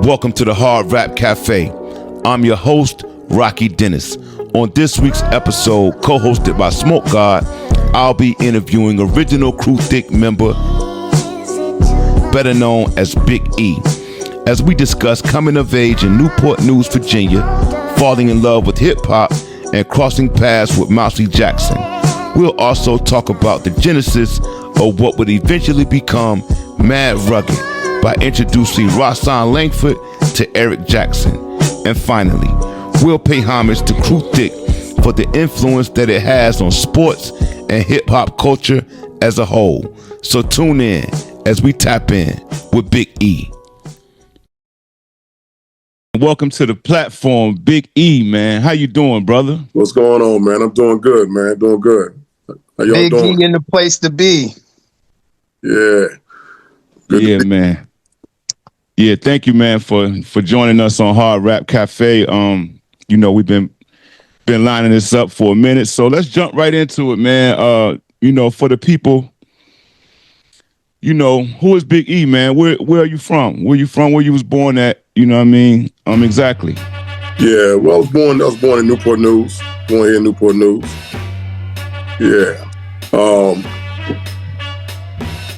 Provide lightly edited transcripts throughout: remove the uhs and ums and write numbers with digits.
Welcome to the Hard Rap Cafe. I'm your host, Rocky Dennis. On this week's episode, co-hosted by Smoke God, I'll be interviewing original Cru Thik member, better known as Big E, as we discuss coming of age in Newport News, Virginia, falling in love with hip-hop, and crossing paths with Mousy Jackson. We'll also talk about the genesis of what would eventually become Mad Rugged by introducing Rossan Langford to Eric Jackson. And finally, we'll pay homage to Cru Thik for the influence that it has on sports and hip-hop culture as a whole. So tune in as we tap in with Big E. Welcome to the platform, Big E, man. How you doing, brother? What's going on, man? I'm doing good, man. Doing good. How y'all Big doing? E in the place to be. Yeah. Good yeah, man. Yeah, thank you, man, for joining us on Hard Rap Cafe. We've been lining this up for a minute, so let's jump right into it, man. For the people, who is Big E, man? Where are you from? Where you from? Where you was born at? You know what I mean? Exactly. Yeah, well, I was born in Newport News. Born here in Newport News. Yeah.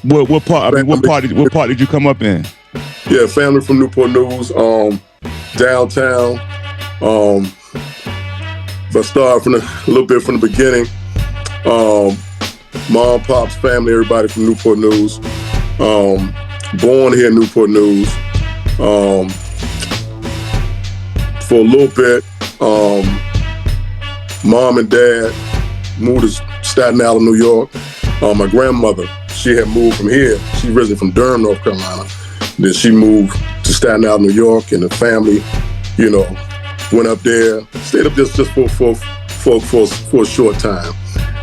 What part did you come up in? Yeah, family from Newport News, downtown. If I start a little bit from the beginning, mom, pops, family, everybody from Newport News. Born here in Newport News. For a little bit, mom and dad moved to Staten Island, New York. My grandmother, she had moved from here. She originally from Durham, North Carolina. Then she moved to Staten Island, New York, and the family, went up there, stayed up just for a short time,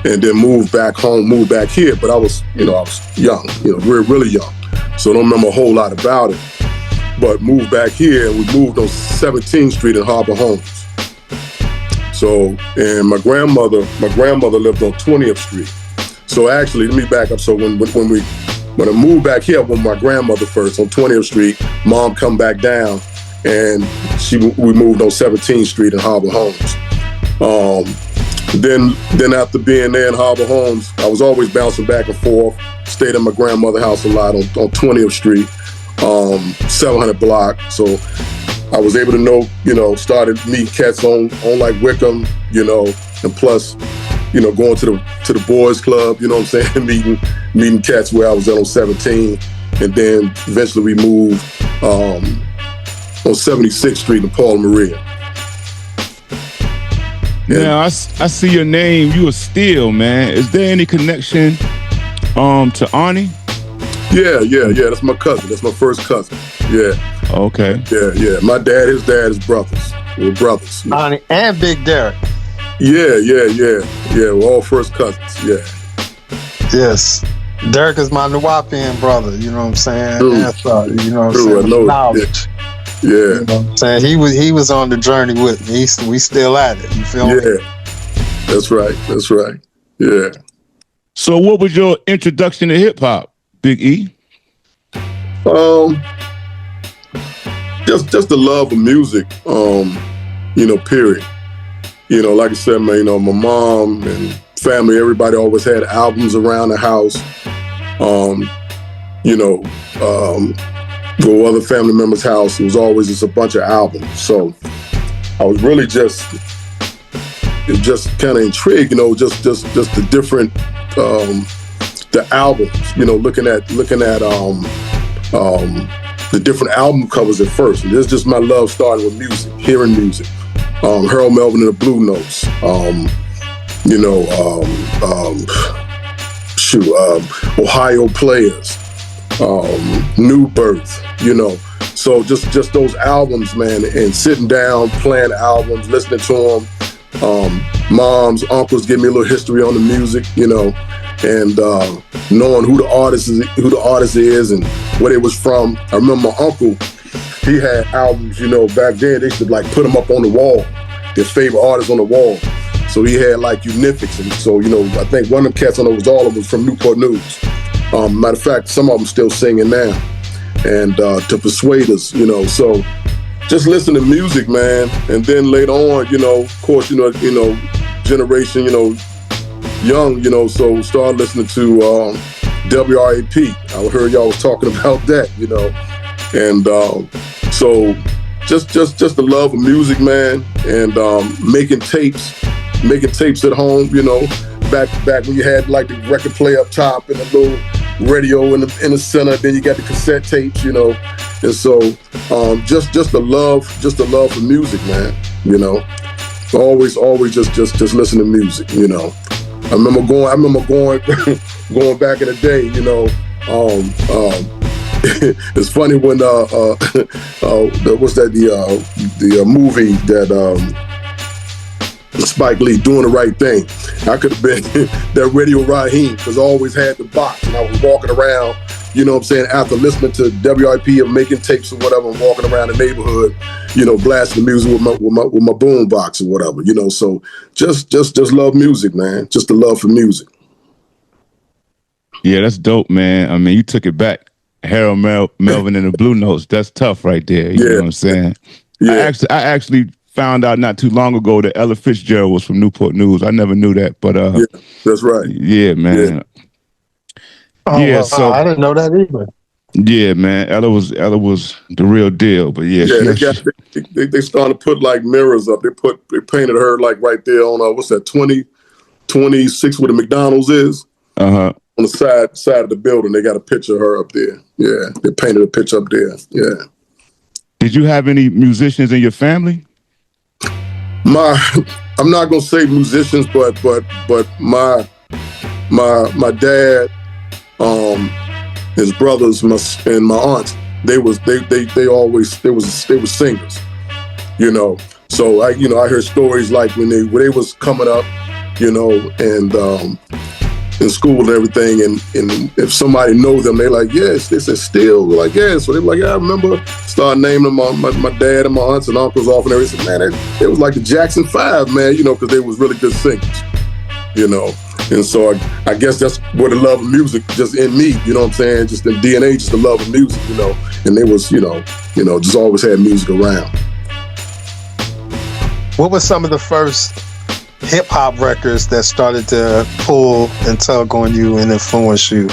and then moved back home, moved back here. But I was young, really young, so I don't remember a whole lot about it. But moved back here, and we moved on 17th Street in Harbor Homes. So, and my grandmother lived on 20th Street. So actually, let me back up. So when I moved back here, with my grandmother first on 20th Street, mom come back down, and we moved on 17th Street in Harbor Homes. Then after being there in Harbor Homes, I was always bouncing back and forth. Stayed at my grandmother's house a lot on 20th Street, 700 block. So I was able to started meeting cats on like Wickham, and plus, going to the boys club, you know what I'm saying, meeting cats where I was at on 17, and then eventually we moved on 76th Street in Paul Maria. Now I see your name. You a Steel, man. Is there any connection to Arnie? Yeah. That's my cousin. That's my first cousin. Yeah. Okay. Yeah. My dad, his dad is brothers. We're brothers. Arnie and Big Derek. Yeah. We're all first cousins. Yeah. Yes. Derek is my Nuwapian brother, you know what I'm saying? True. That's you know what I'm True, saying? I know. Knowledge. Yeah. You know what I'm saying? He was on the journey with me. We still at it. You feel me? Yeah. That's right. Yeah. So what was your introduction to hip hop, Big E? Just the love of music, period. Like I said, man, my mom and family, everybody always had albums around the house. Go other family members' house, it was always just a bunch of albums. So I was really just kind of intrigued, just the different the albums, looking at the different album covers at first. And this is just my love started with music, hearing music. Harold Melvin and the Blue Notes. Ohio Players, New Birth, So just those albums, man, and sitting down, playing albums, listening to them. Moms, uncles give me a little history on the music, and knowing who the artist is and where they was from. I remember my uncle, he had albums, back then they used to put them up on the wall, their favorite artists on the wall. So he had Unifics, and so I think one of them cats, I know was all of them, was from Newport News. Matter of fact, some of them still singing now. and to persuade us, you know. So just listen to music, man. And then later on, you know, of course, you know, generation, you know, young, you know, so started listening to WRAP. I heard y'all was talking about that, you know. And so just the love of music, man, and making tapes at home, you know, back when you had like the record player up top and a little radio in the center, then you got the cassette tapes, you know. And so just the love for music, man, you know. Always just listen to music, you know. I remember going going back in the day, you know. It's funny when what's that, the movie that Spike Lee, Doing the Right Thing. I could have been that Radio Raheem, because I always had the box and I was walking around, you know what I'm saying, after listening to WIP or making tapes or whatever, and walking around the neighborhood, you know, blasting the music with my boom box or whatever, you know. So just love music, man. Just the love for music. Yeah, that's dope, man. I mean, you took it back. Harold Melvin and the Blue Notes. That's tough right there. You know what I'm saying? Yeah. I actually found out not too long ago that Ella Fitzgerald was from Newport News. I never knew that, but yeah, that's right. Yeah, man. Yeah. Oh, yeah, well, so I didn't know that either. Yeah, man. Ella was the real deal. But yeah, they started to put like mirrors up. They painted her like right there on what's that, 26 where the McDonald's is. Uh-huh. On the side of the building, they got a picture of her up there. Yeah, they painted a picture up there. Yeah. Did you have any musicians in your family? I'm not gonna say musicians, but my dad, his brothers, and my aunts, they were singers, you know. So I heard stories like when they was coming up, you know, and in school and everything, and if somebody know them, they like, yes. They said, still? Like, yeah. So they were like, yeah, I remember. Start naming my dad and my aunts and uncles off, and everything. Man, it was like the Jackson 5, man, you know, because they was really good singers, you know. And so I guess that's where the love of music just in me, you know what I'm saying? Just in DNA, just the love of music, you know. And they was, you know, just always had music around. What was some of the first hip hop records that started to pull and tug on you and influence you?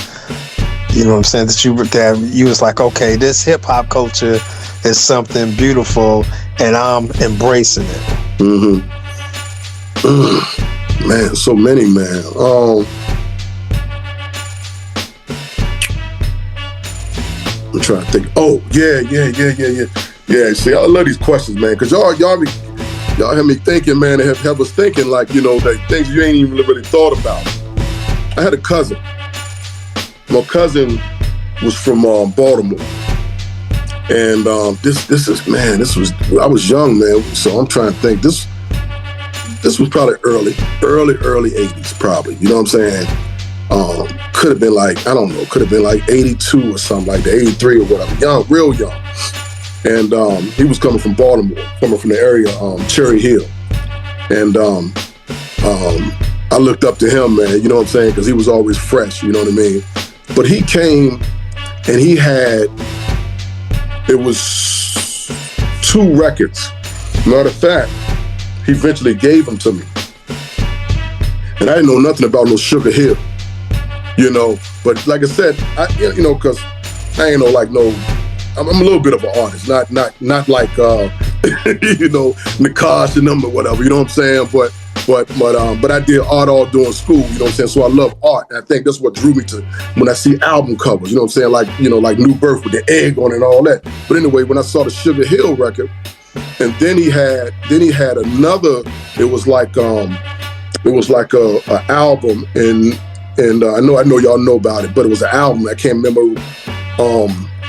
You know what I'm saying? That you was like, okay, this hip hop culture is something beautiful, and I'm embracing it. Mm-hmm. Man, so many, man. I'm trying to think. Oh, yeah. See, I love these questions, man, because y'all have me thinking, man, and have us thinking, like, you know, that things you ain't even really thought about. I had a cousin. My cousin was from Baltimore. And this I was young, man, so I'm trying to think. This was probably early 80s, probably. You know what I'm saying? Could have been like, I don't know, could have been like 82 or something like that, 83 or whatever. Young, real young. And he was coming from Baltimore, coming from the area, Cherry Hill. And I looked up to him, man, you know what I'm saying? Because he was always fresh, you know what I mean? But he came and it was 2 records. Matter of fact, he eventually gave them to me. And I didn't know nothing about no Sugar Hill, you know? But like I said, you know, because I ain't I'm a little bit of an artist, not like you know, Nakash and them or whatever, you know what I'm saying? But I did art all during school, you know what I'm saying? So I love art, and I think that's what drew me to when I see album covers, you know what I'm saying? Like, you know, like New Birth with the egg on it and all that. But anyway, when I saw the Sugar Hill record, and then he had another. It was like a album, and I know y'all know about it, but it was an album. I can't remember.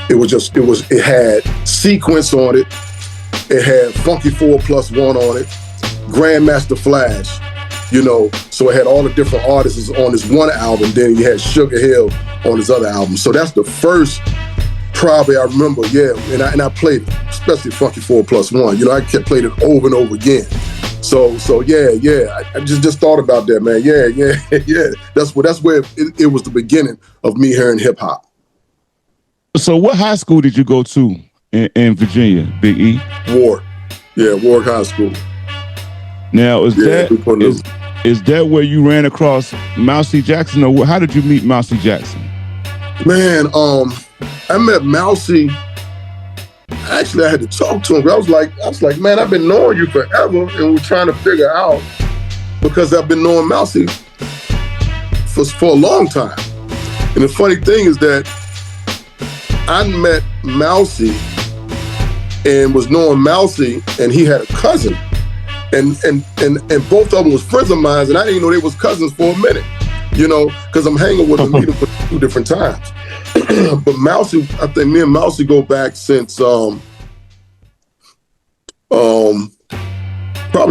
It had Sequence on it. It had Funky 4+1 on it, Grandmaster Flash, you know. So it had all the different artists on this one album. Then you had Sugar Hill on his other album. So that's the first. Probably I remember, yeah, and I played it, especially Funky 4+1. You know, I kept playing it over and over again. So yeah. I just thought about that, man. Yeah. That's where it was the beginning of me hearing hip hop. So what high school did you go to in Virginia, Big E? Ward. Yeah, Ward High School. Now, is that where you ran across Mousy Jackson, or how did you meet Mousy Jackson? Man, I met Mousy. Actually, I had to talk to him. I was like, man, I've been knowing you forever, and we're trying to figure out, because I've been knowing Mousy for a long time. And the funny thing is that I met Mousy and was knowing Mousy, and he had a cousin, and both of them was friends of mine, and I didn't even know they was cousins for a minute, you know, because I'm hanging with them, meeting for 2 different times. But Mousy, I think me and Mousy go back since probably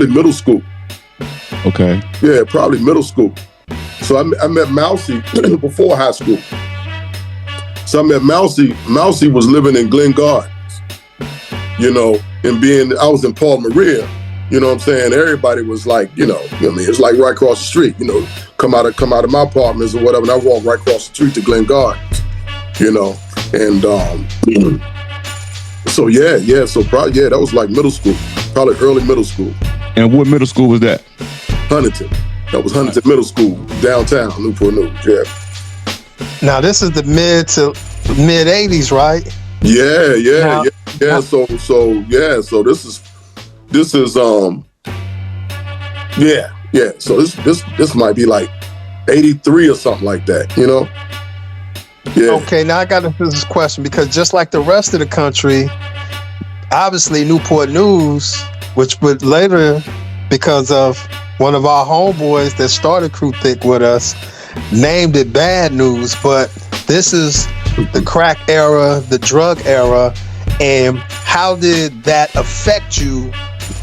middle school. Okay. Yeah, probably middle school. So I met Mousy before high school. So I met Mousy. Mousy was living in Glen Gardens, you know, and I was in Paul Maria, you know what I'm saying? Everybody was like, you know what I mean? It's like right across the street, you know, come out of my apartments or whatever, and I walk right across the street to Glen Gardens, you know, and so that was like middle school, probably early middle school. And what middle school was that? Huntington. That was Huntington Middle School, downtown, Newport News, yeah. Now, this is the mid 80s, right? Yeah. So this is So this might be like 83 or something like that, you know? Yeah. Okay, now I got this question, because just like the rest of the country, obviously Newport News, which would later, because of one of our homeboys that started Cru Thik with us, named it Bad Newz, but this is the crack era, the drug era, and how did that affect you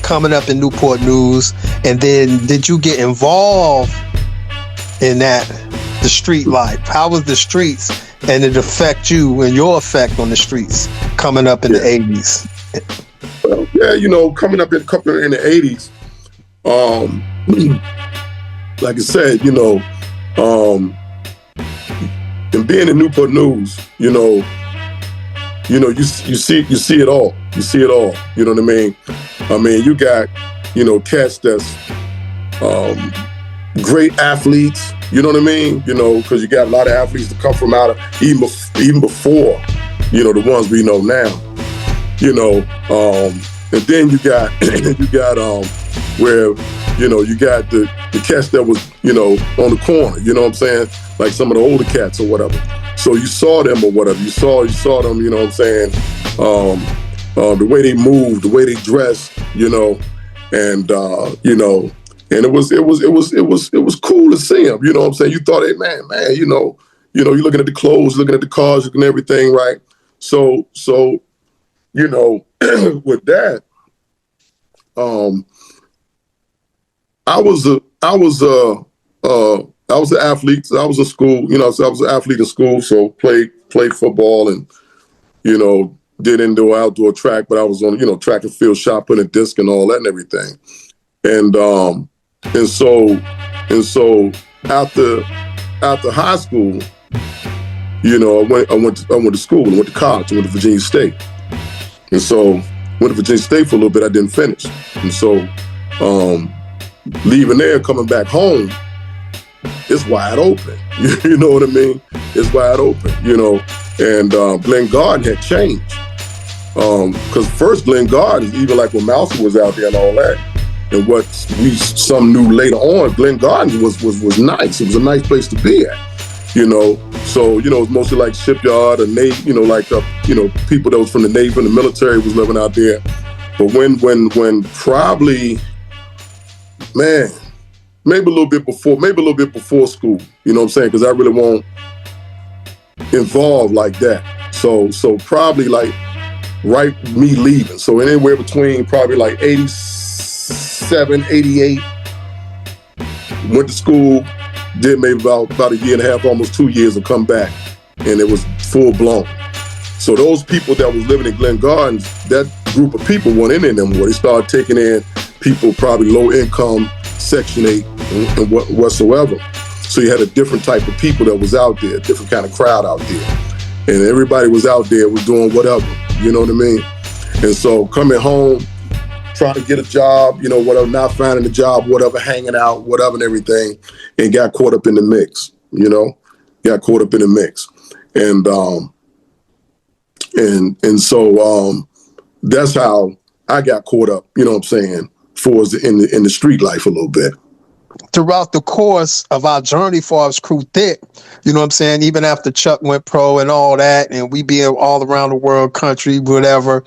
coming up in Newport News? And then did you get involved in that, the street life? How was the streets, and it affect you and your effect on the streets coming up in the 80s? Well, yeah, you know, coming up in the 80s, like I said, you know, and being in Newport News, you know, you see it all. You see it all. You know what I mean? I mean, you got, you know, cats that's great athletes. You know what I mean? You know, because you got a lot of athletes that come from out of even before, you know, the ones we know now. You know, and then you got where, you know, you got the cats that was, you know, on the corner, you know what I'm saying? Like some of the older cats or whatever. So you saw them or whatever. You saw them, you know what I'm saying? The way they moved, the way they dressed, you know, and you know, and it was cool to see them, you know what I'm saying? You thought, hey, man, you know, you're looking at the clothes, looking at the cars, looking at everything, right? So you know, with that, I was an athlete. I was in school, you know, I was an athlete in school, so played football and, you know, did indoor, outdoor track, but I was on, you know, track and field, shot putting, disc and all that and everything. And so after high school, you know, I went to school, I went to college, I went to Virginia State. And so went to Virginia State for a little bit, I didn't finish. And so leaving there, coming back home, it's wide open. You know what I mean? It's wide open, you know. And Glen Garden had changed. Because first Glen Garden, even like when Mousy was out there and all that, and what some knew later on, Glen Garden was nice. It was a nice place to be at, you know. So, you know, it was mostly like shipyard or Navy, you know, like, you know, people that was from the Navy and the military was living out there. But when probably, man, maybe a little bit before school, you know what I'm saying? Because I really won't involve like that. So probably like right me leaving. So anywhere between probably like 87, 88, went to school, did maybe about a year and a half, almost 2 years, and come back, and it was full blown. So those people that was living in Glen Gardens, that group of people weren't in there anymore. They started taking in people probably low income, Section 8 and whatsoever. So you had a different type of people that was out there, a different kind of crowd out there. and everybody was out there, was doing whatever, you know what I mean? And so coming home, trying to get a job, whatever, not finding a job, whatever, hanging out, whatever and everything, and got caught up in the mix, got caught up in the mix. And so that's how I got caught up, you know what I'm saying, for in the street life a little bit. Throughout the course of our journey for us Cru Thik, you know what I'm saying, even after Chuck went pro and all that, and we be all around the world, country, whatever,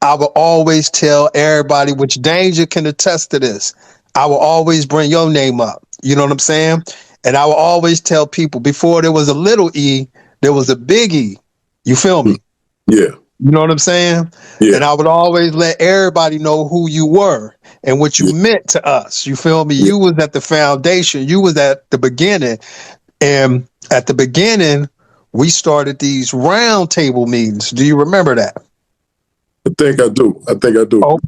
I will always tell everybody, which Danger can attest to this, I will always bring your name up. You know what I'm saying? And I will always tell people, before there was a little E, there was a big E. You feel me? Yeah. You know what I'm saying? Yeah. And I would always let everybody know who you were and what you meant to us. You feel me? Yeah. You was at the foundation. You was at the beginning. And at the beginning, we started these round table meetings. Do you remember that? I think I do.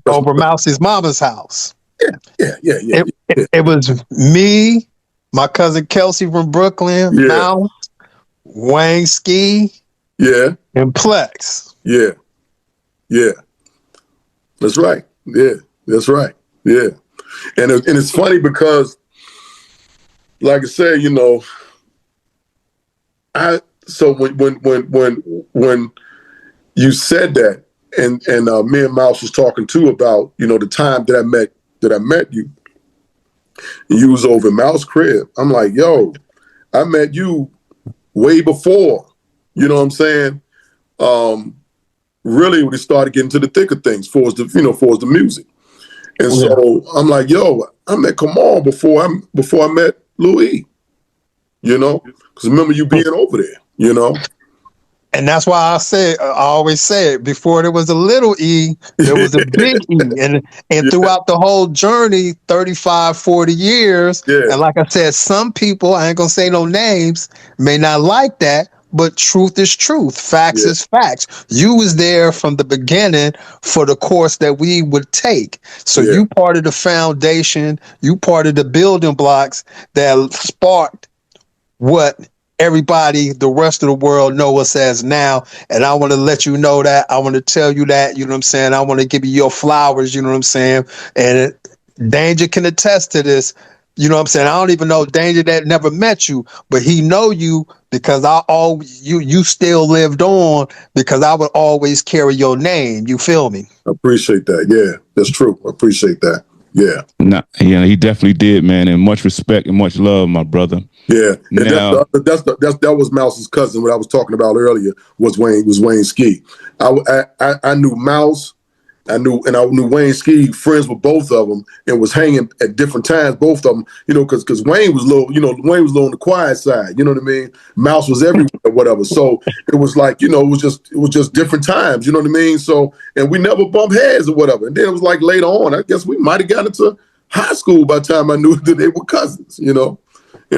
Over Mouse's mama's house. Yeah. It was me, my cousin Kelsey from Brooklyn, Mouse, Wayne Ski, and Plex. Yeah. That's right. Yeah, that's right. Yeah. And it's funny because, like I said, so when you said that, and me and Mouse was talking too about, the time that I met you. You was over in Mouse crib. I'm like, yo, I met you way before, you know what I'm saying? Really when we started getting to the thick of things for us the music. And so I'm like, yo, I met Kamal before I met Louis, because remember you being over there, And that's why I always say, before there was a little E, there was a big E. And throughout the whole journey, 35, 40 years, and like I said, some people, I ain't gonna say no names, may not like that, but truth is truth. Facts is facts. You was there from the beginning for the course that we would take. So you part of the foundation, you part of the building blocks that sparked what everybody, the rest of the world know us as now. And I want to let you know that. I want to tell you that, you know what I'm saying? I want to give you your flowers, you know what I'm saying? And Danger can attest to this. You know what I'm saying? I don't even know Danger that never met you, but he know you because you still lived on because I would always carry your name. You feel me? I appreciate that. Yeah, that's true. I appreciate that. Yeah. Nah, he definitely did, man. And much respect and much love, my brother. Yeah. And that was Mouse's cousin. What I was talking about earlier was Wayne Ski. I knew Mouse. I knew Wayne Ski, friends with both of them, and was hanging at different times, both of them, because Wayne was low, Wayne was low on the quiet side, you know what I mean? Mouse was everywhere, whatever. So it was like, it was just different times, you know what I mean? So, and we never bumped heads or whatever. And then it was like later on, I guess we might have gotten into high school by the time I knew that they were cousins, and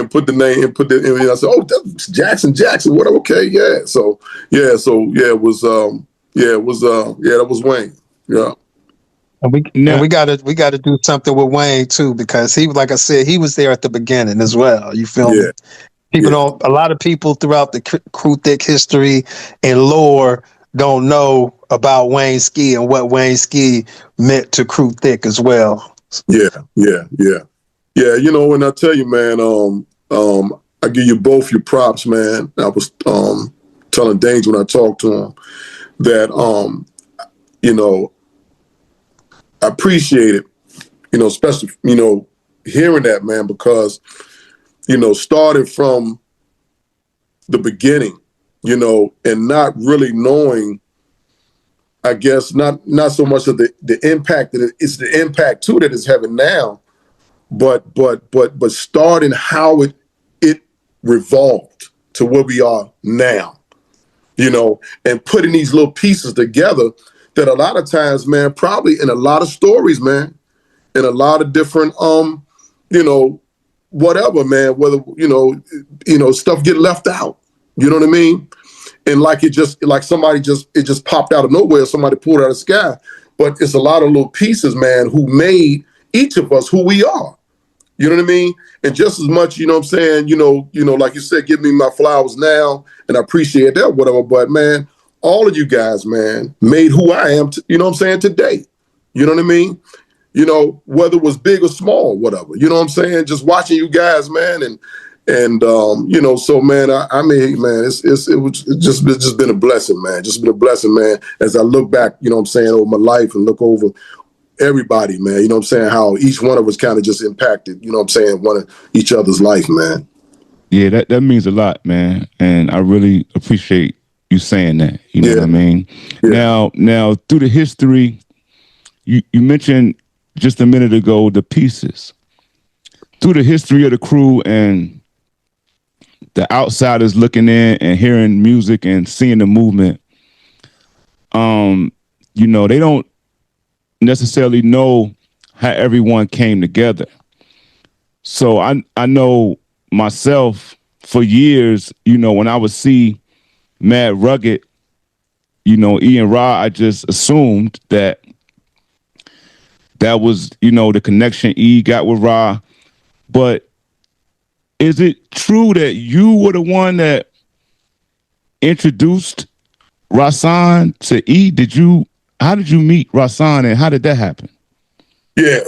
put the name and I said, oh, that's Jackson, whatever. Okay, yeah. So that was Wayne. Yeah. And we gotta do something with Wayne too, because he, like I said, he was there at the beginning as well. You feel me? People don't. A lot of people throughout the Cru Thik history and lore don't know about Wayne Ski and what Wayne Ski meant to Cru Thik as well. Yeah. And I tell you, man, I give you both your props, man. I was telling Danger when I talked to him that I appreciate it, especially, hearing that, man, because, starting from the beginning, and not really knowing, I guess, not so much of the impact that it's the impact too that it's having now, but starting how it revolved to where we are now, and putting these little pieces together that a lot of times, man, probably in a lot of stories, man, in a lot of different, whatever, man, whether, stuff get left out, you know what I mean? And it just popped out of nowhere. Somebody pulled it out of the sky, but it's a lot of little pieces, man, who made each of us who we are. You know what I mean? And just as much, you know what I'm saying, like you said, give me my flowers now, and I appreciate that, whatever. But man, all of you guys, man, made who I am, you know what I'm saying, today. You know what I mean? Whether it was big or small, whatever. You know what I'm saying? Just watching you guys, man, and so man, I mean, man, it's just been a blessing, man. Just been a blessing, man. As I look back, you know what I'm saying, over my life and look over everybody, man. You know what I'm saying? How each one of us kind of just impacted, you know what I'm saying, one of each other's life, man. Yeah, that means a lot, man. And I really appreciate you saying that. You know what I mean? Yeah. Now through the history, you mentioned just a minute ago the pieces. Through the history of the crew and the outsiders looking in and hearing music and seeing the movement, they don't necessarily know how everyone came together. So I know myself for years, when I would see Mad Rugged, E and Ra, I just assumed that was, the connection E got with Ra. But is it true that you were the one that introduced Rasan to E? How did you meet Rasan, and how did that happen? Yeah.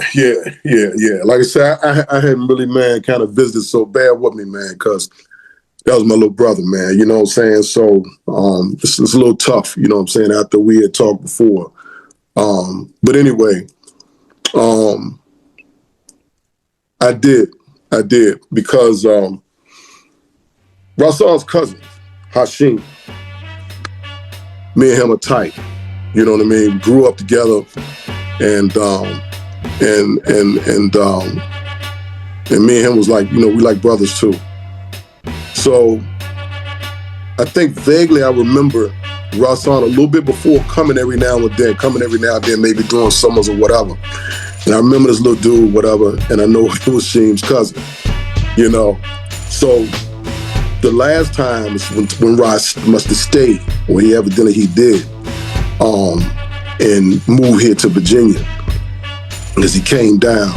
Like I said, I hadn't really, man, kind of visited so bad with me, man, because that was my little brother, man. You know what I'm saying? So it's a little tough, you know what I'm saying, after we had talked before. But anyway, I did because Rasan's cousin, Hashim, me and him are tight. You know what I mean? We grew up together, and me and him was like, we like brothers too. So I think vaguely I remember Rasan a little bit before coming every now and then, maybe doing summers or whatever. And I remember this little dude, whatever, and I know it was Sheem's cousin, So the last time is when Ross must have stayed, when he evidently did, and moved here to Virginia. As he came down,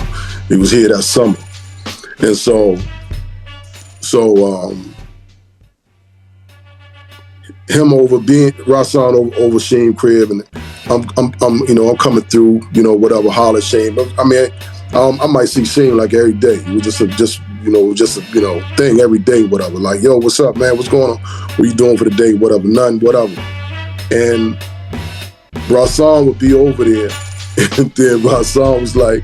he was here that summer. And so him Rasan over Sheem crib, and I'm coming through, whatever, holler Sheem. I mean, I might see Sheem like every day. It was just a thing every day, whatever. Like, yo, what's up, man? What's going on? What you doing for the day? Whatever, nothing, whatever. And Rasan would be over there, and then Rasan was like,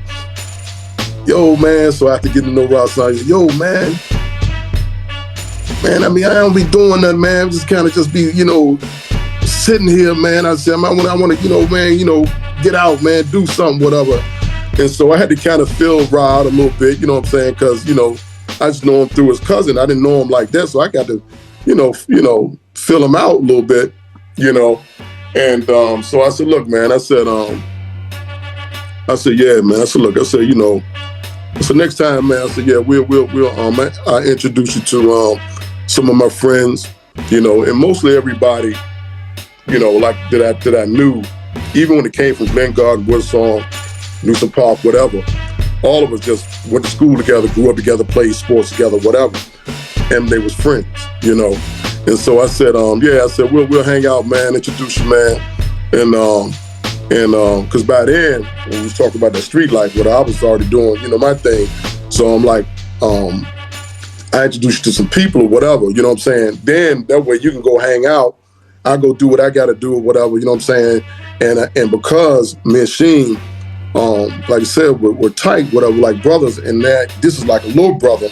yo, man. So after getting to know Rasan, yo, man, I mean, I don't be doing nothing, man. I'm just kind of be, sitting here, man. I said, I want to, man, get out, man, do something, whatever. And so I had to kind of fill Ra out a little bit, you know what I'm saying? Because, I just know him through his cousin. I didn't know him like that, so I got to, fill him out a little bit, And so I said, look, man, I said, yeah, man. I said, look, I said, next time, man, I said, yeah, we'll I introduce you to some of my friends, and mostly everybody, like that I knew, even when it came from Glen Garden, Woodson, Newsom Park, whatever. All of us just went to school together, grew up together, played sports together, whatever, and they was friends, And so I said, we'll hang out, man, introduce you, man, and because by then when we was talking about that street life, what I was already doing, my thing. So I'm like, I introduced you to some people or whatever, you know what I'm saying? Then that way you can go hang out. I go do what I got to do or whatever, you know what I'm saying? And because me and Sheem, like I said, we're tight, whatever, like brothers, and that this is like a little brother.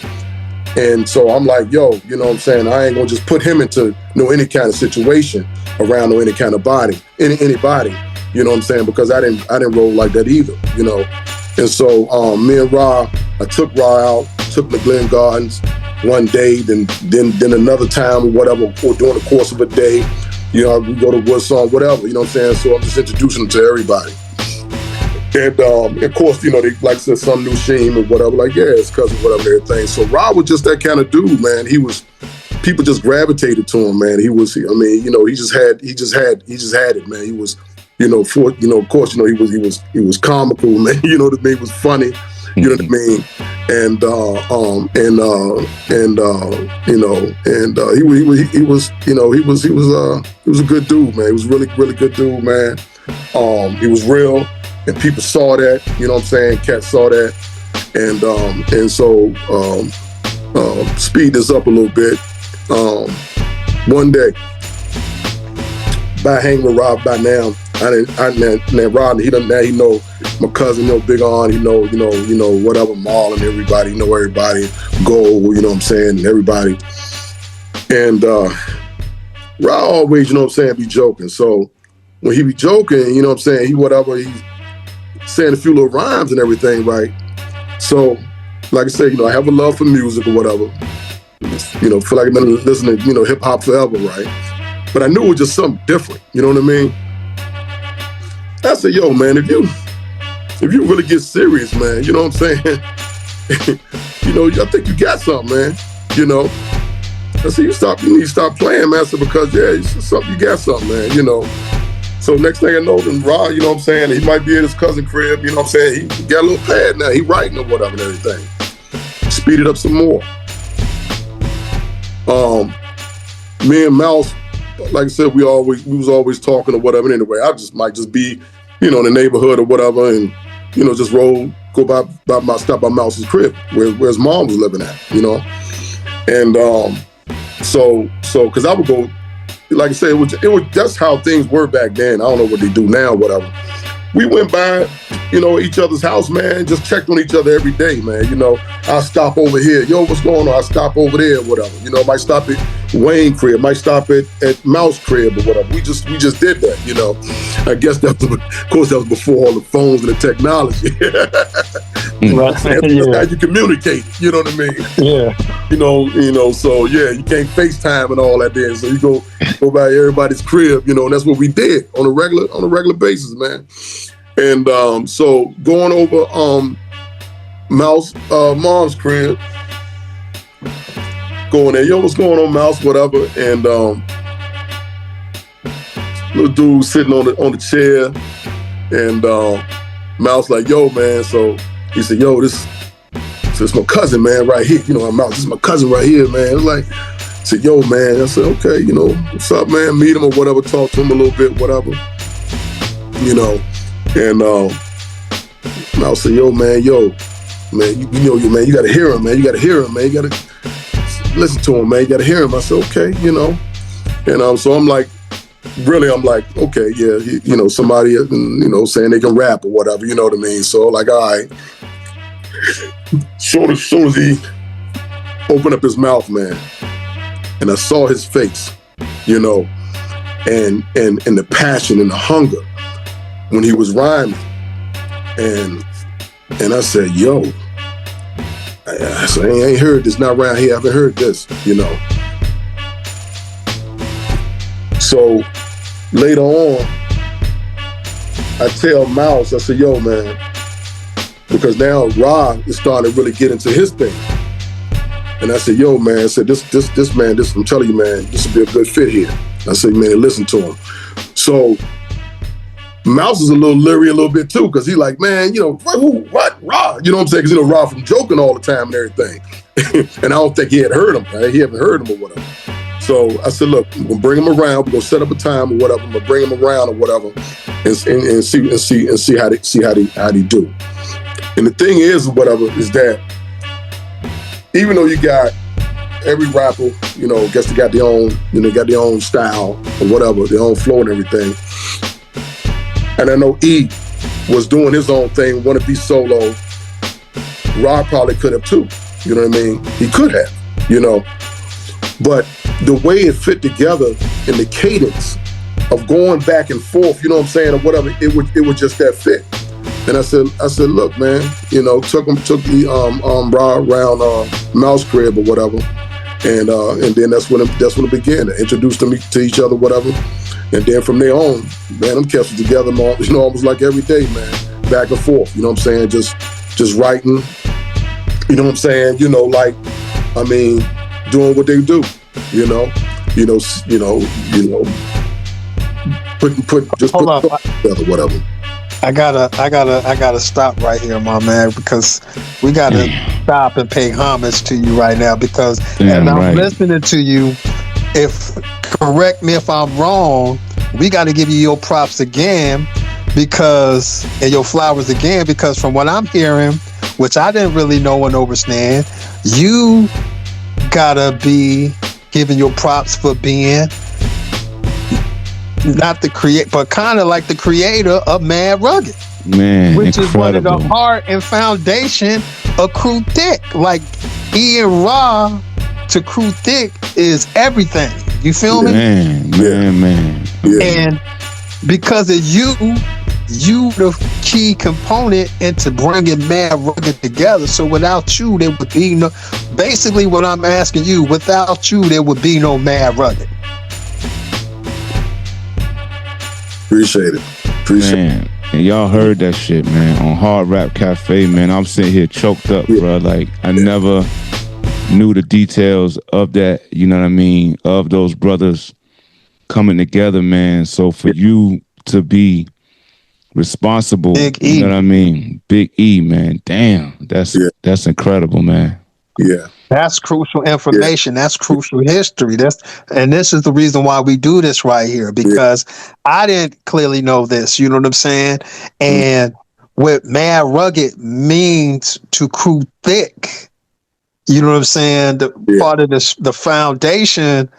And so I'm like, yo, you know what I'm saying? I ain't gonna just put him into any kind of situation around any kind of anybody, you know what I'm saying? Because I didn't roll like that either, And so me and Ra, I took Ra out, took him to Glen Gardens one day, then another time or whatever, or during the course of a day, we go to Woodson, whatever, you know what I'm saying? So I'm just introducing them to everybody. And of course, they like I said, some new Sheem or whatever, like, yeah, it's cousin, whatever, everything. So Rob was just that kind of dude, man. People just gravitated to him, man. He just had it, man. He was, of course, he was comical, man. You know what I mean? He was funny, you know what I mean? and he was a good dude, man. He was really good dude, man. He was real, and people saw that. You know what I'm saying? Cats saw that, and so speed this up a little bit. One day, by hanging with Rob by now, Rodney, he know my cousin, Big On, he know whatever, Maul and everybody, everybody, Gold, you know what I'm saying, everybody. And Rob always, be joking. So when he be joking, you know what I'm saying, he's saying a few little rhymes and everything, right? So, like I said, I have a love for music or whatever. Feel like I've been listening to, hip hop forever, right? But I knew it was just something different, you know what I mean? I said, yo, man, if you really get serious, man, you know what I'm saying? I think you got something, man, I said, you need to stop playing, man, because, it's something, you got something, man, So next thing I know, then Rod, you know what I'm saying, he might be at his cousin crib, you know what I'm saying, he got a little pad now, he writing or whatever and everything. Speed it up some more. Me and Mouse, like I said, we was always talking or whatever. Anyway, I might just be, in the neighborhood or whatever, and just go stop by Mouse's crib where his mom was living at, and so because I would go, like I said, it was that's how things were back then. I don't know what they do now, whatever. We went by, each other's house, man, just checked on each other every day, man. I'll stop over here. Yo, what's going on? I'll stop over there, whatever. Might stop at Wayne crib, might stop at Mouse crib or whatever. We just did that, I guess that was before all the phones and the technology. That's how you communicate, you know what I mean? Yeah. So yeah, you can't FaceTime and all that there. So you go by everybody's crib, and that's what we did on a regular basis, man. And so going over Mouse mom's crib, going there, yo, what's going on, Mouse, whatever, and little dude sitting on the chair, and Mouse like, yo, man, so he said, yo, this my cousin, man, right here, Mouse, this is my cousin right here, man. It's like, I said, yo, man, I said, okay, what's up, man, meet him or whatever, talk to him a little bit, whatever, and Mouse said, yo, man, you gotta hear him, man, you gotta listen to him, man, you gotta hear him. I said, okay, and so I'm like, okay, yeah, somebody, saying they can rap or whatever, you know what I mean? So like, all right. Soon as he opened up his mouth, man, and I saw his face, and the passion and the hunger when he was rhyming, and I said, yo, I said, I ain't heard this, not around here, I haven't heard this, So later on, I tell Mouse, I said, yo, man, because now Rob is starting to really get into his thing. And I said, yo, man, I said, this man, I'm telling you, man, this would be a good fit here. I said, man, listen to him. So Mouse is a little leery a little bit too, because he like, man, what, Rob? You know what I'm saying? Because Rob from joking all the time and everything. And I don't think he had heard him, right? He haven't heard him or whatever. So I said, look, we're gonna bring him around. We're gonna set up a time or whatever. I'm gonna bring him around or whatever, and see how they do. And the thing is, whatever, is that even though you got every rapper, guess they got their own, got their own style or whatever, their own flow and everything. And I know E was doing his own thing, want to be solo. Rob probably could have too. You know what I mean? He could have, But the way it fit together in the cadence of going back and forth, you know what I'm saying, or whatever, it would just that fit. And I said, look, man, took the Rob around Mouse crib or whatever, and then that's when it began. To introduce them to each other, whatever, and then from there on, man, them cats were together, almost like every day, man, back and forth. You know what I'm saying? Just writing. You know what I'm saying? Doing what they do. Put together, whatever. I gotta stop right here, my man, because we gotta stop and pay homage to you right now. Because and I'm listening to you. Correct me if I'm wrong. We got to give you your props again, and your flowers again, because from what I'm hearing, which I didn't really know and understand, you gotta be giving your props for being not the create, but kind of like the creator of Mad Rugged, man, which incredible. is one of the heart and foundation of Cru Thik. Like Ian Raw to Cru Thik is everything. You feel me? Man. Yeah. And because of you the key component into bringing Mad Rugged together. So without you, there would be no. Basically, what I'm asking you, without you, there would be no Mad Rugged. Appreciate it. Man, and y'all heard that shit, man, on Hard Rap Cafe, man. I'm sitting here choked up, bro. Like, I never knew the details of that, you know what I mean, of those brothers coming together, man. So for you to be responsible, Big E. You know what I mean? Big E, man. Damn, that's incredible, man. Yeah. That's crucial information. That's crucial history. And this is the reason why we do this right here, because I didn't clearly know this. You know what I'm saying? And what Mad Rugged means to Cru Thik, you know what I'm saying? Part of the foundation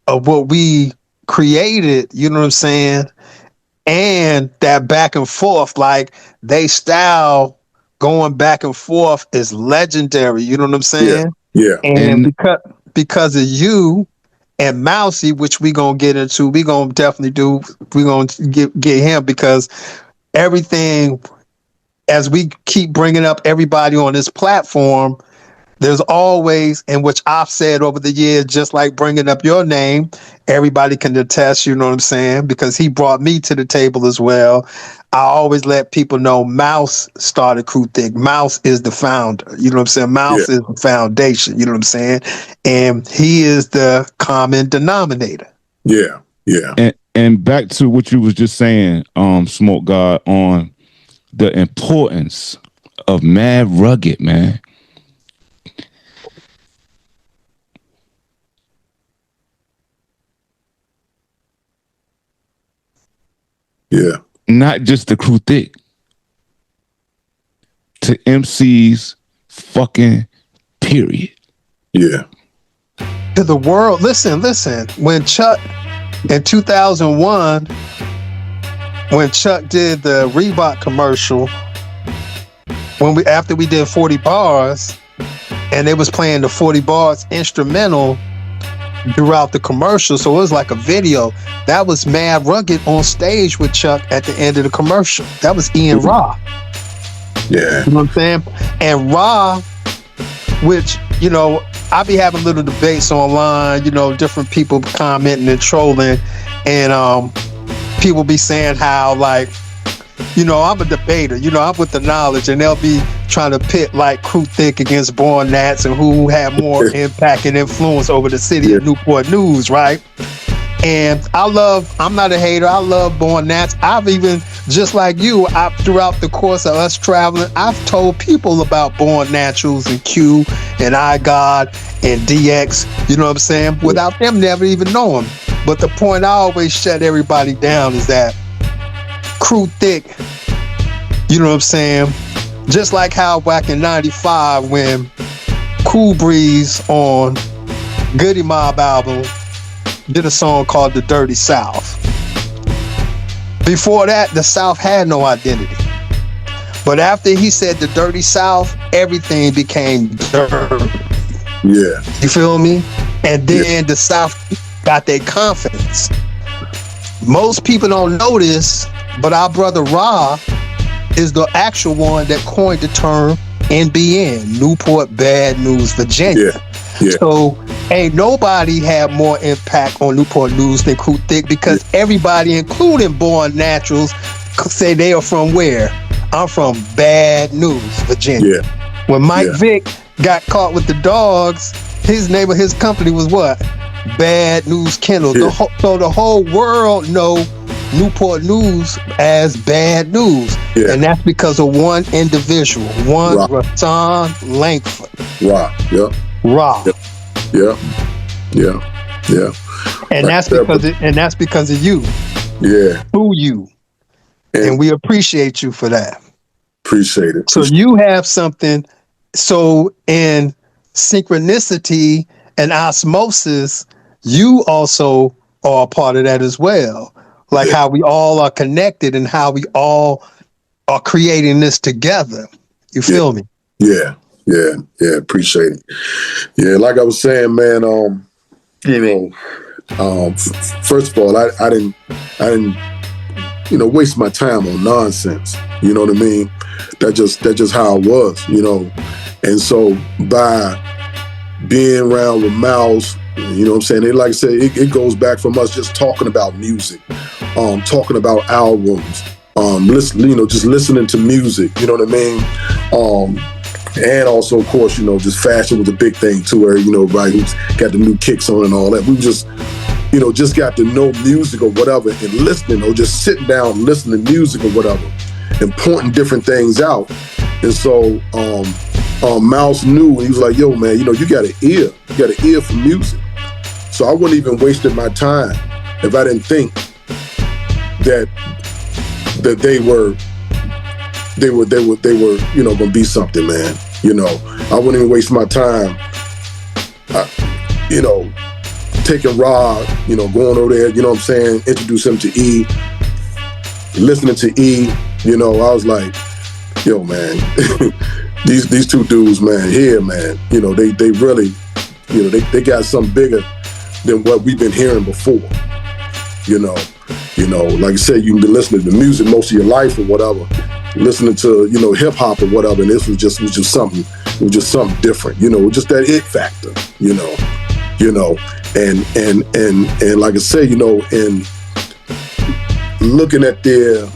of what we created. You know what I'm saying? And that back and forth, like they style going back and forth is legendary. You know what I'm saying? Yeah. And because of you and Mousy, which we gonna get into, we gonna get him, because everything, as we keep bringing up everybody on this platform, there's always, and which I've said over the years, just like bringing up your name, everybody can attest, you know what I'm saying? Because he brought me to the table as well. I always let people know Mouse started Cru Thik. Mouse is the founder, you know what I'm saying? Mouse is the foundation, you know what I'm saying? And he is the common denominator. Yeah. And back to what you was just saying, Smoke God, on the importance of Mad Rugged, man. Yeah. Not just the Cru Thik, to MCs fucking period. Yeah. To the world, listen. When Chuck, in 2001, when Chuck did the Reebok commercial, after we did 40 bars, and they was playing the 40 bars instrumental throughout the commercial, so it was like a video. That was Mad Rugged on stage with Chuck at the end of the commercial. That was Ian Raw. Yeah. You know what I'm saying? And Raw, which, you know, I be having little debates online, you know, different people commenting and trolling, and people be saying how, like, you know, I'm a debater, you know, I'm with the knowledge, and they'll be trying to pit like Cru Thik against Born Nats and who had more impact and influence over the city of Newport News, right? And I'm not a hater. I love Born Nats. I've even, just like you, throughout the course of us traveling, I've told people about Born Naturals and Q and iGod and DX, you know what I'm saying? Without them never even knowing. But the point I always shut everybody down is that Cru Thik, you know what I'm saying? Just like how back in 95 when Cool Breeze on Goody Mob album did a song called The Dirty South. Before that, the South had no identity. But after he said The Dirty South, everything became dirty. Yeah. You feel me? And then the South got their confidence. Most people don't know this, but our brother Ra is the actual one that coined the term NBN, Newport Bad Newz, Virginia. Yeah. So ain't nobody had more impact on Newport News than Cru Thik, because everybody, including Born Naturals, say they are from where? I'm from Bad Newz, Virginia. Yeah. When Mike Vick got caught with the dogs, his name of his company was what? Bad Newz Kennels. Yeah. So the whole world know Newport News as Bad Newz. Yeah. And that's because of one individual, one Rapp. Rashawn Langford. Rapp. Yeah. Rapp. Yeah. And that's because of you. Yeah. Through you. And we appreciate you for that. Appreciate it. So you have something. So in synchronicity and osmosis, you also are a part of that as well. Like how we all are connected and how we all are creating this together. You feel me? Yeah. Appreciate it. Yeah, like I was saying, man. First of all, I didn't, waste my time on nonsense. You know what I mean? That's just how it was. And so by being around with Miles, you know what I'm saying? Like I said, it goes back from us just talking about music, talking about albums, just listening to music, you know what I mean? And also, of course, just fashion was a big thing too, where, everybody who's got the new kicks on and all that. We just got to know music or whatever and listening, or just sitting down listening to music or whatever and pointing different things out. And so Mouse knew, he was like, yo, man, you got an ear. You got an ear for music. So I wouldn't even wasted my time if I didn't think that they were gonna be something, man. I wouldn't even waste my time, taking Rod, going over there, you know what I'm saying, introduce him to E, listening to E, I was like, yo, man, these two dudes, man, here, man, they really, they got something bigger than what we've been hearing before. Like I said, you've been listening to music most of your life or whatever, listening to, hip hop or whatever, and this was just something different, just that it factor, and like I say, and looking at their,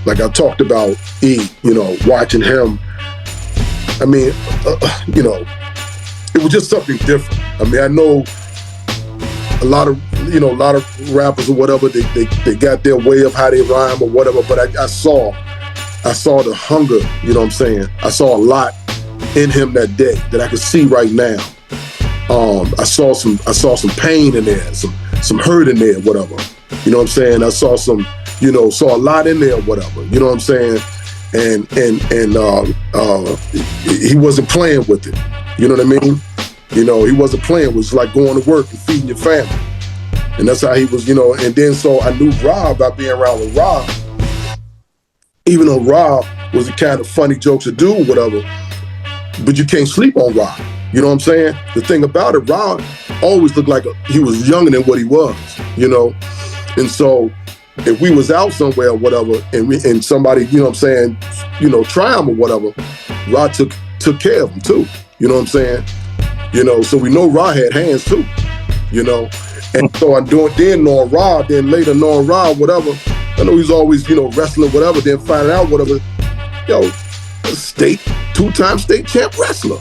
like I talked about E, watching him, I mean, it was just something different. I mean, I know a lot of rappers or whatever, they got their way of how they rhyme or whatever, but I saw the hunger, you know what I'm saying? I saw a lot in him that day that I could see right now. I saw some pain in there, some hurt in there, whatever. You know what I'm saying? I saw saw a lot in there, whatever. You know what I'm saying? And he wasn't playing with it. You know what I mean? He wasn't playing. It was like going to work and feeding your family. And that's how he was, and then so I knew Rob by being around with Rob. Even though Rob was the kind of funny jokes to do or whatever, but you can't sleep on Rob. You know what I'm saying? The thing about it, Rob always looked like he was younger than what he was, And so if we was out somewhere or whatever, and somebody, you know what I'm saying, try him or whatever, Rob took care of him too. You know what I'm saying? So we know Rob had hands too, And so I'm doing then knowing Rob, then later knowing Rob, whatever. I know he's always, wrestling, whatever, then finding out whatever, two-time state champ wrestler.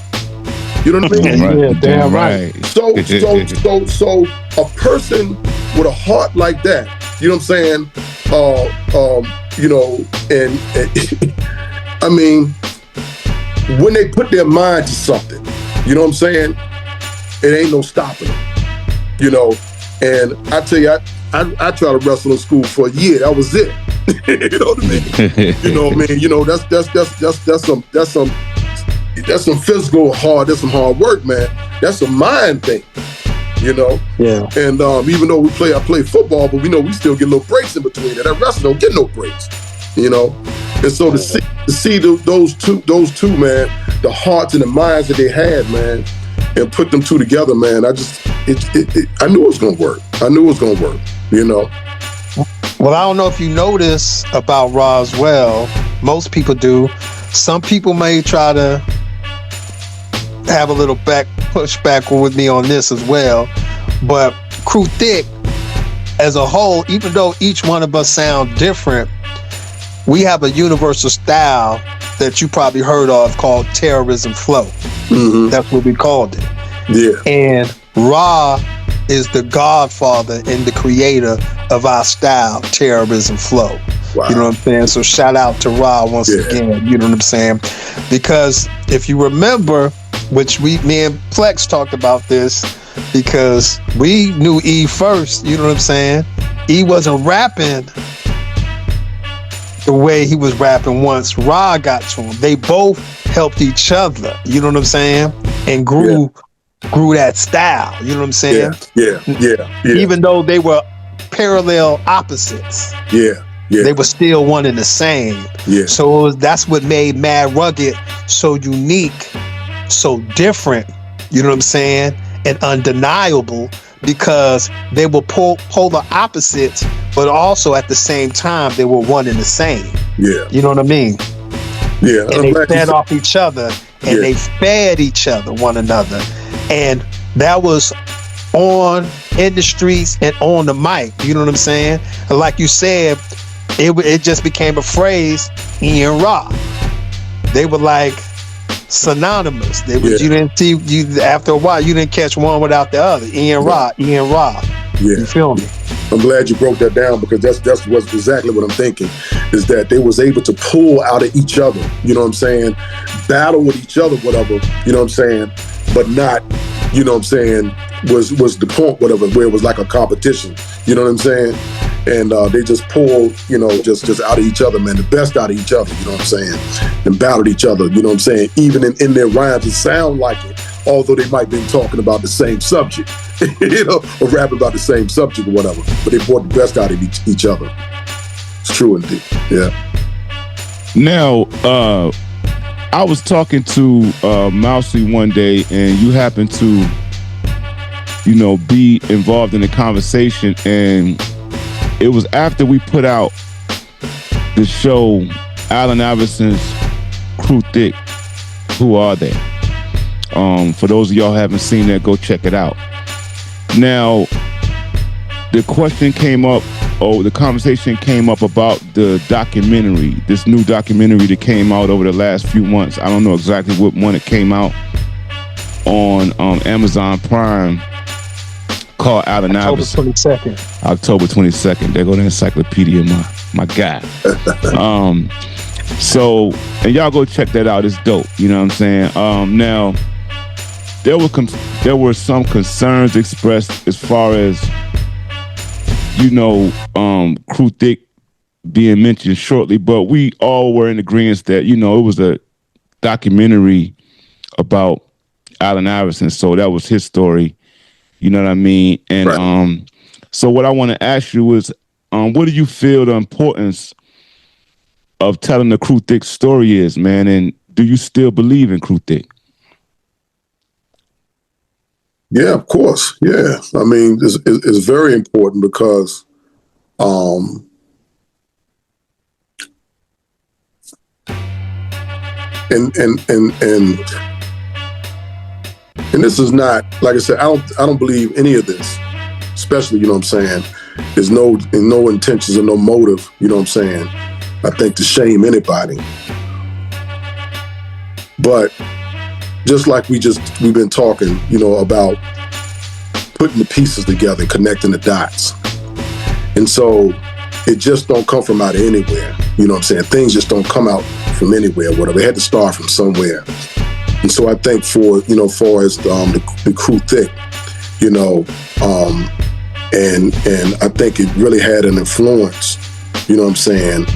You know what I mean? Yeah, damn right. So a person with a heart like that, you know what I'm saying? And I mean, when they put their mind to something, you know what I'm saying? It ain't no stopping them, And I tell you, I tried to wrestle in school for a year. That was it. You know what I mean? You know what I mean? That's some physical hard. That's some hard work, man. That's a mind thing. Yeah. And even though I play football, but we still get little breaks in between. And that wrestling don't get no breaks. And so to see those two, man, the hearts and the minds that they had, man, and put them two together, man, I knew it was gonna work. I knew it was gonna work, Well, I don't know if you know this about Roswell. Most people do. Some people may try to have a little pushback with me on this as well. But Cru Thik, as a whole, even though each one of us sound different, we have a universal style that you probably heard of called terrorism flow. Mm-hmm. That's what we called it. Yeah. And Ra is the godfather and the creator of our style, terrorism flow. Wow. You know what I'm saying? So shout out to Ra once again, you know what I'm saying? Because if you remember, which me and Plex talked about this, because we knew E first, you know what I'm saying? E wasn't rapping the way he was rapping once Ra got to him. They both helped each other, you know what I'm saying? And grew that style, you know what I'm saying? Yeah. Even though they were parallel opposites. Yeah. They were still one and the same. Yeah. So that's what made Mad Rugged so unique, so different, you know what I'm saying, and undeniable, because they were polar opposites, but also at the same time they were one and the same. Yeah. You know what I mean? Yeah. And they fed off each other, and they fed each other, one another. And that was in the streets and on the mic, you know what I'm saying? And like you said, it just became a phrase, E and Ra. They were like synonymous. They was, you didn't see, after a while, you didn't catch one without the other. E and Ra. Yeah. You feel me? I'm glad you broke that down, because that's what's exactly what I'm thinking, is that they was able to pull out of each other, you know what I'm saying? Battle with each other, whatever, you know what I'm saying? But not, you know what I'm saying, was the point, whatever, where it was like a competition, you know what I'm saying? And they just pulled, you know, just out of each other, man, the best out of each other, you know what I'm saying? And battled each other, you know what I'm saying? Even in their rhymes, it sound like it, although they might have been talking about the same subject, you know, or rapping about the same subject or whatever, but they brought the best out of each other. It's true indeed, yeah. Now, I was talking to Mousy one day, and you happened to, you know, be involved in the conversation, and it was after we put out the show, Allen Iverson's Cru Thik, Who Are They? For those of y'all who haven't seen that, go check it out. Now, the conversation came up about the documentary, this new documentary that came out over the last few months. I don't know exactly what one it came out on Amazon Prime, called Allen Iverson. October 22nd. There go the encyclopedia, my guy. So, and y'all go check that out. It's dope. You know what I'm saying? Now, there were some concerns expressed as far as, you know, Cru Thik being mentioned shortly, but we all were in agreement that, you know, it was a documentary about Allen Iverson, so that was his story. You know what I mean? And right. So what I want to ask you is, what do you feel the importance of telling the Cru Thik story is, man? And do you still believe in Cru Thik? Yeah, of course. Yeah, I mean, it's very important because, and this is not, like I said, I don't believe any of this, especially, you know what I'm saying, there's no intentions or no motive, you know what I'm saying, I think, to shame anybody. But just like we've been talking, you know, about putting the pieces together and connecting the dots. And so it just don't come from out of anywhere, you know what I'm saying? Things just don't come out from anywhere, whatever. It had to start from somewhere. And so I think for, you know, far as the Cru Thik, you know, and I think it really had an influence, you know what I'm saying?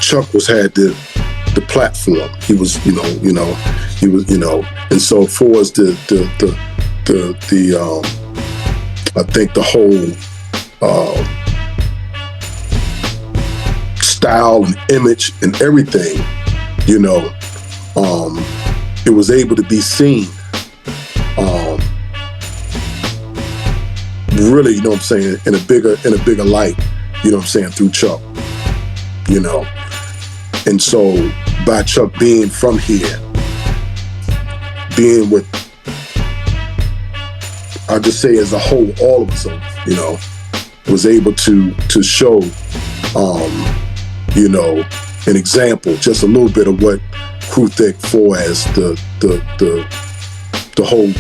Chuck had the platform. He was, he was, and so for us I think the whole style and image and everything, you know, it was able to be seen, really, you know what I'm saying, in a bigger light, you know what I'm saying, through Chuck, you know. And so by Chuck being from here, being with, I'll just say as a whole, all of us, you know, was able to show, you know, an example, just a little bit of what Cru Thik for as the whole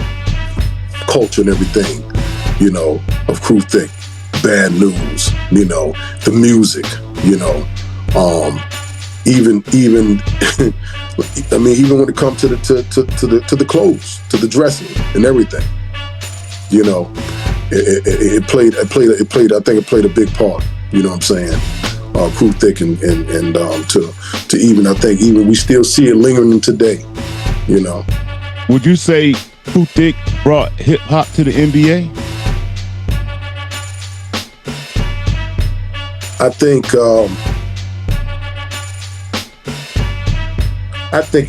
culture and everything, you know, of Cru Thik, Bad Newz, you know, the music, you know, even I mean, even when it comes to the clothes, to the dressing and everything, you know, it played I think it played a big part, you know what I'm saying? Cru Thik and to even, I think even we still see it lingering today, you know. Would you say Cru Thik brought hip hop to the NBA? I think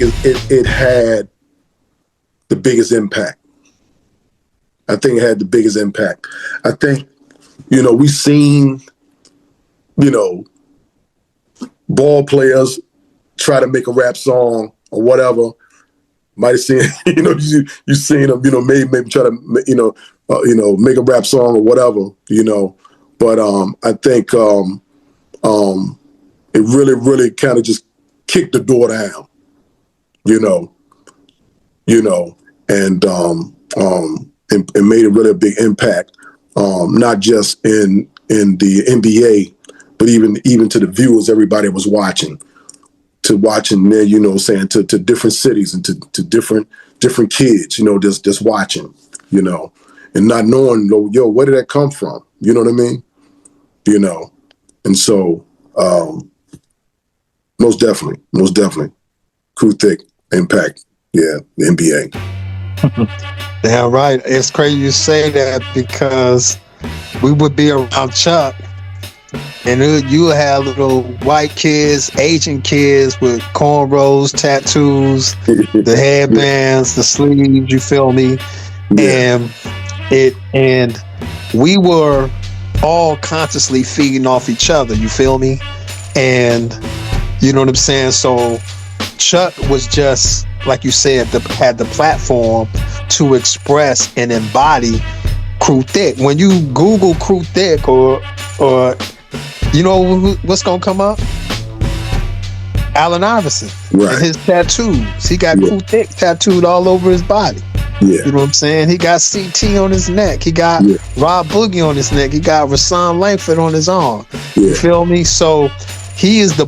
it had the biggest impact. I think it had the biggest impact. I think, you know, we seen, you know, ball players try to make a rap song or whatever. Might have seen, you know, you seen them, you know, maybe try to, you know, make a rap song or whatever, you know. But I think it really kind of just kicked the door down, you know, and made a really big impact, not just in the NBA, but even to the viewers, everybody was watching there, you know, saying to different cities and to different kids, you know, just watching, you know, and not knowing, yo, where did that come from? You know what I mean? You know, and so most definitely, Cru Thik impact, yeah, the NBA. Damn right. It's crazy you say that, because we would be around Chuck, and you have little white kids, Asian kids with cornrows, tattoos, the headbands, the sleeves. You feel me? Yeah. And we were all consciously feeding off each other. You feel me? And you know what I'm saying? So Chuck was just, like you said, had the platform to express and embody Cru Thik. When you Google Cru Thik, or you know what's gonna come up? Allen Iverson, right, and his tattoos. He got Cru Thik tattooed all over his body. Yeah. You know what I'm saying? He got CT on his neck. He got Rob Boogie on his neck. He got Rashawn Langford on his arm. Yeah. You feel me? So he is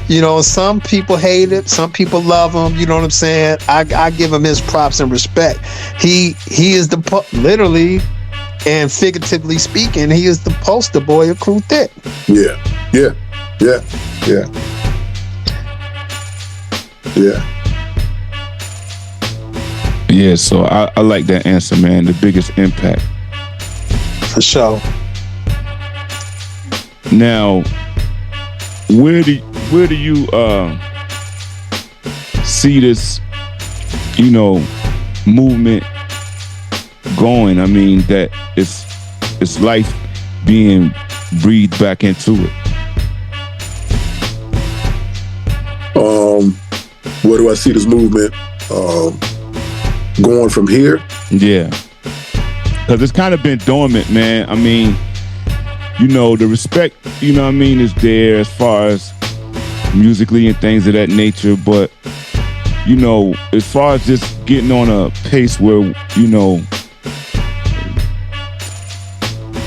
you know, some people hate it, some people love him. You know what I'm saying? I give him his props and respect. He is literally and figuratively speaking, he is the poster boy of Cru Thik. Yeah. Yeah, so I like that answer, man. The biggest impact. For sure. Now, where do you see this, you know, movement going? I mean, that it's life being breathed back into it. Where do I see this movement going from here? Yeah, because it's kind of been dormant, man. I mean, you know, the respect, you know what I mean, is there as far as musically and things of that nature, but you know, as far as just getting on a pace where, you know,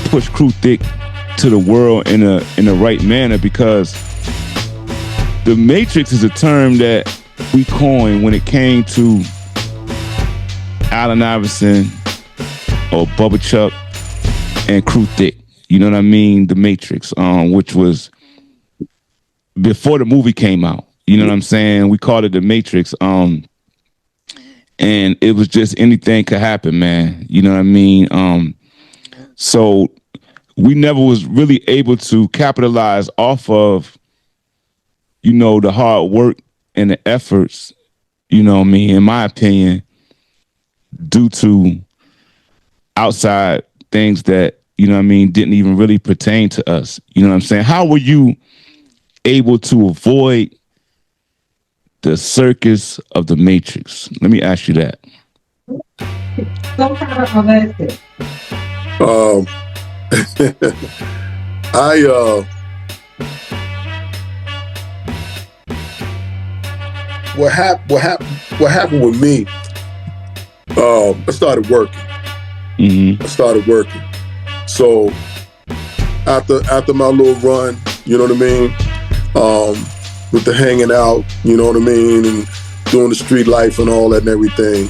push Cru Thik to the world in a right manner, because the Matrix is a term that we coined when it came to Allen Iverson or Bubba Chuck and Cru Thik. You know what I mean? The Matrix, which was before the movie came out. You know what I'm saying? We called it the Matrix. And it was just anything could happen, man. You know what I mean? So we never was really able to capitalize off of, you know, the hard work and the efforts, you know what I mean, in my opinion, due to outside things that, you know what I mean, didn't even really pertain to us. You know what I'm saying? How were you able to avoid the circus of the Matrix? Let me ask you that. What happened with me? I started working. Mm-hmm. I started working, so after my little run, you know what I mean, with the hanging out, you know what I mean, and doing the street life and all that and everything.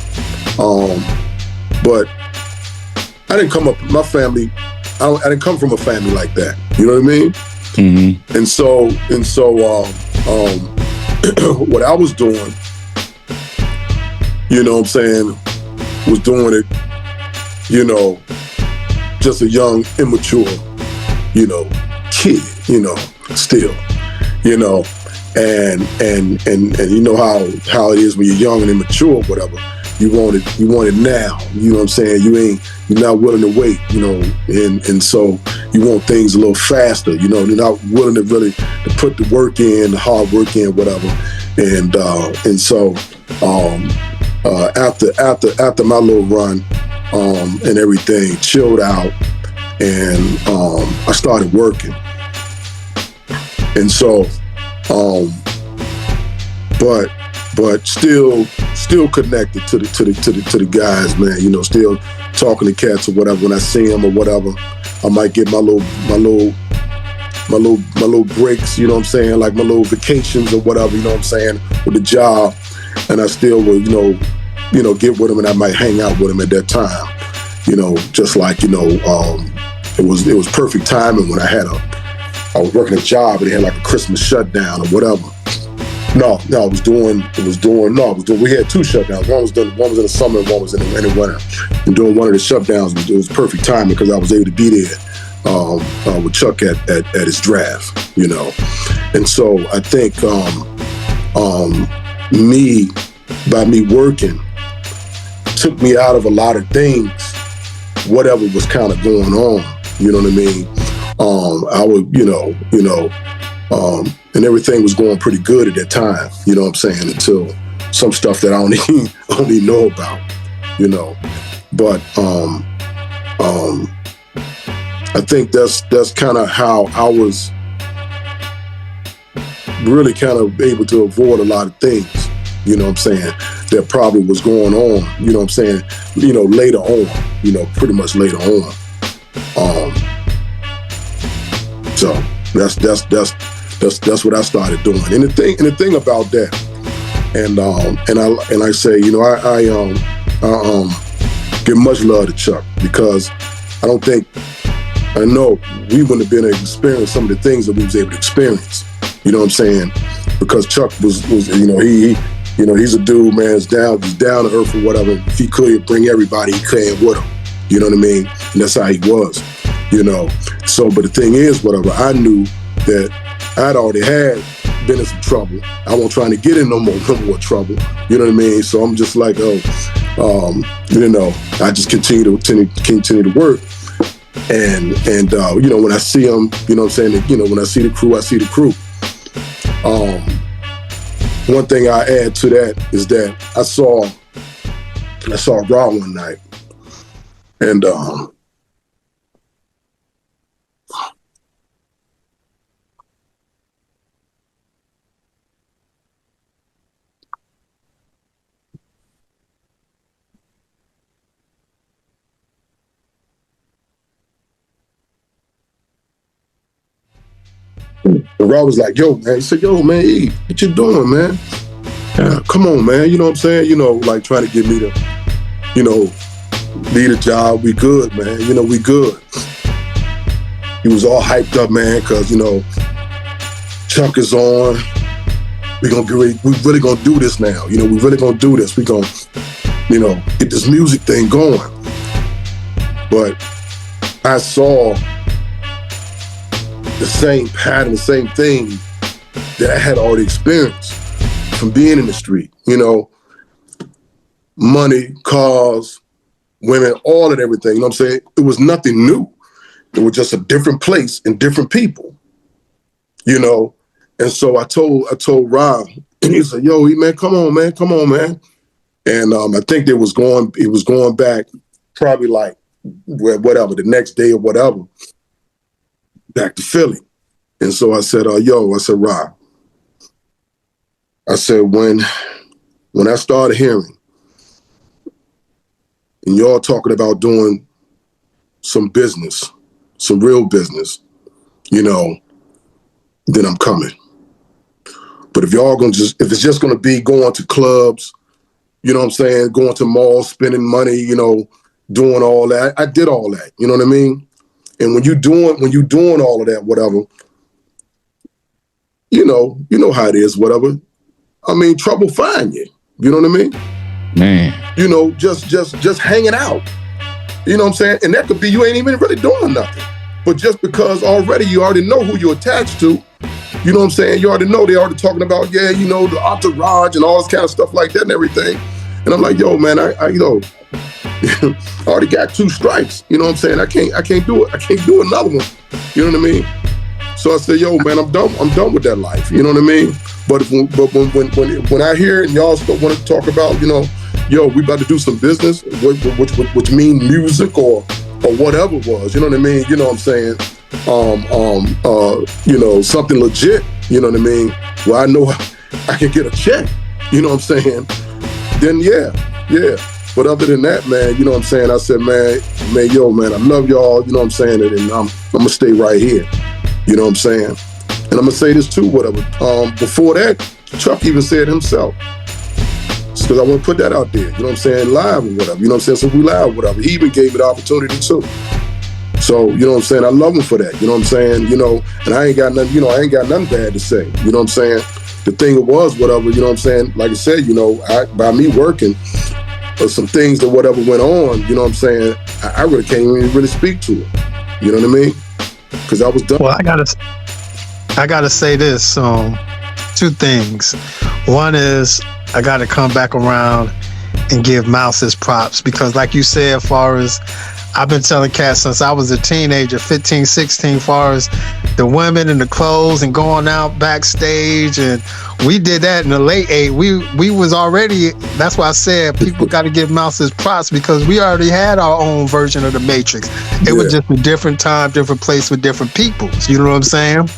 But I didn't come up, my family, I didn't come from a family like that. You know what I mean? Mm-hmm. And so what I was doing, you know what I'm saying, was doing it, you know, just a young, immature, you know, kid, you know, still, you know, and you know how it is when you're young and immature, whatever. You want it now. You know what I'm saying? You're not willing to wait, you know, and so you want things a little faster, you know, you're not willing to really to put the work in, the hard work in, whatever. And so after my little run and everything, chilled out, and I started working. And so but still connected to the guys, man. You know, still talking to cats or whatever. When I see them or whatever, I might get my little breaks. You know what I'm saying? Like my little vacations or whatever. You know what I'm saying? With the job, and I still will, you know, get with them, and I might hang out with them at that time. You know, just like, you know, it was perfect timing when I was working a job and they had like a Christmas shutdown or whatever. No, we had two shutdowns. One was in the summer and one was in the winter. And during one of the shutdowns, it was perfect timing because I was able to be there with Chuck at his draft, you know. And so I think by me working, took me out of a lot of things, whatever was kind of going on, you know what I mean? I would, you know, and everything was going pretty good at that time, you know what I'm saying, until some stuff that I don't even know about, you know. But I think that's kind of how I was really kind of able to avoid a lot of things, you know what I'm saying, that probably was going on, you know what I'm saying, you know, later on, you know, pretty much later on. So that's what I started doing. And the thing about that, and I say, you know, I give much love to Chuck, because I know we wouldn't have been able to experience some of the things that we was able to experience. You know what I'm saying? Because Chuck was you know, he's a dude, man, he's down to earth or whatever. If he could bring everybody he came with him. You know what I mean? And that's how he was, you know. So, but the thing is, whatever, I knew that I'd already been in some trouble. I wasn't trying to get in no more trouble. You know what I mean? So I'm just like, you know, I just continue to work. And you know, when I see them, you know what I'm saying, you know, when I see the crew, I see the crew. One thing I add to that is that I saw Raw one night, and Raw was like, yo, man. He said, yo, man, E, what you doing, man? Come on, man. You know what I'm saying? You know, like trying to get me to, you know, lead a job. We good, man. You know, we good. He was all hyped up, man, because, you know, Chuck is on. We really gonna do this now. You know, we really gonna do this. We gonna, you know, get this music thing going. But I saw the same pattern, the same thing that I had already experienced from being in the street. You know, money, cars, women, all of everything. You know what I'm saying? It was nothing new. It was just a different place and different people. You know, and so I told Rob, and he said, "Yo, man, come on, man." And I think it was going back probably like whatever the next day or whatever, back to Philly. And so I said, Rob, I said, when I started hearing and y'all talking about doing some business some real business, you know, then I'm coming. But if y'all gonna if it's just gonna be going to clubs, you know what I'm saying, going to malls, spending money, you know, doing all that, I did all that, you know what I mean? And when you doing all of that, whatever, you know how it is, whatever. I mean, trouble find you. You know what I mean? Man. You know, just hanging out. You know what I'm saying? And that could be you ain't even really doing nothing. But just because already you already know who you're attached to, you know what I'm saying? You already know they already talking about, yeah, you know, the entourage and all this kind of stuff like that and everything. And I'm like, yo, man, I I already got 2 strikes. You know what I'm saying? I can't do it. I can't do another one. You know what I mean? So I said, yo, man, I'm done with that life. You know what I mean? But when I hear and y'all still want to talk about, you know, yo, we about to do some business, which mean music or whatever it was, you know what I mean? You know what I'm saying? You know, something legit, you know what I mean? Well, I know I can get a check, you know what I'm saying? Then yeah. But other than that, man, you know what I'm saying? I said, man, yo, man, I love y'all, you know what I'm saying? And I'm gonna stay right here, you know what I'm saying? And I'm gonna say this too, whatever. Before that, Chuck even said himself, because I want to put that out there, you know what I'm saying, live or whatever, you know what I'm saying? So we live or whatever. He even gave me the opportunity too. So, you know what I'm saying? I love him for that, you know what I'm saying? You know, and I ain't got nothing bad to say, you know what I'm saying? The thing it was, whatever, you know what I'm saying? Like I said, you know, by me working, some things that whatever went on, you know what I'm saying? I really can't even really speak to it. You know what I mean? Because I was done. Well, I gotta say this. 2 things. One is I gotta come back around and give Mouse his props because, like you said, as far as I've been telling cats since I was a teenager, 15, 16, as far as the women and the clothes and going out backstage, and we did that in the late 80s. We was already, that's why I said people got to give Mouse his props because we already had our own version of the Matrix. It was just a different time, different place with different people. You know what I'm saying?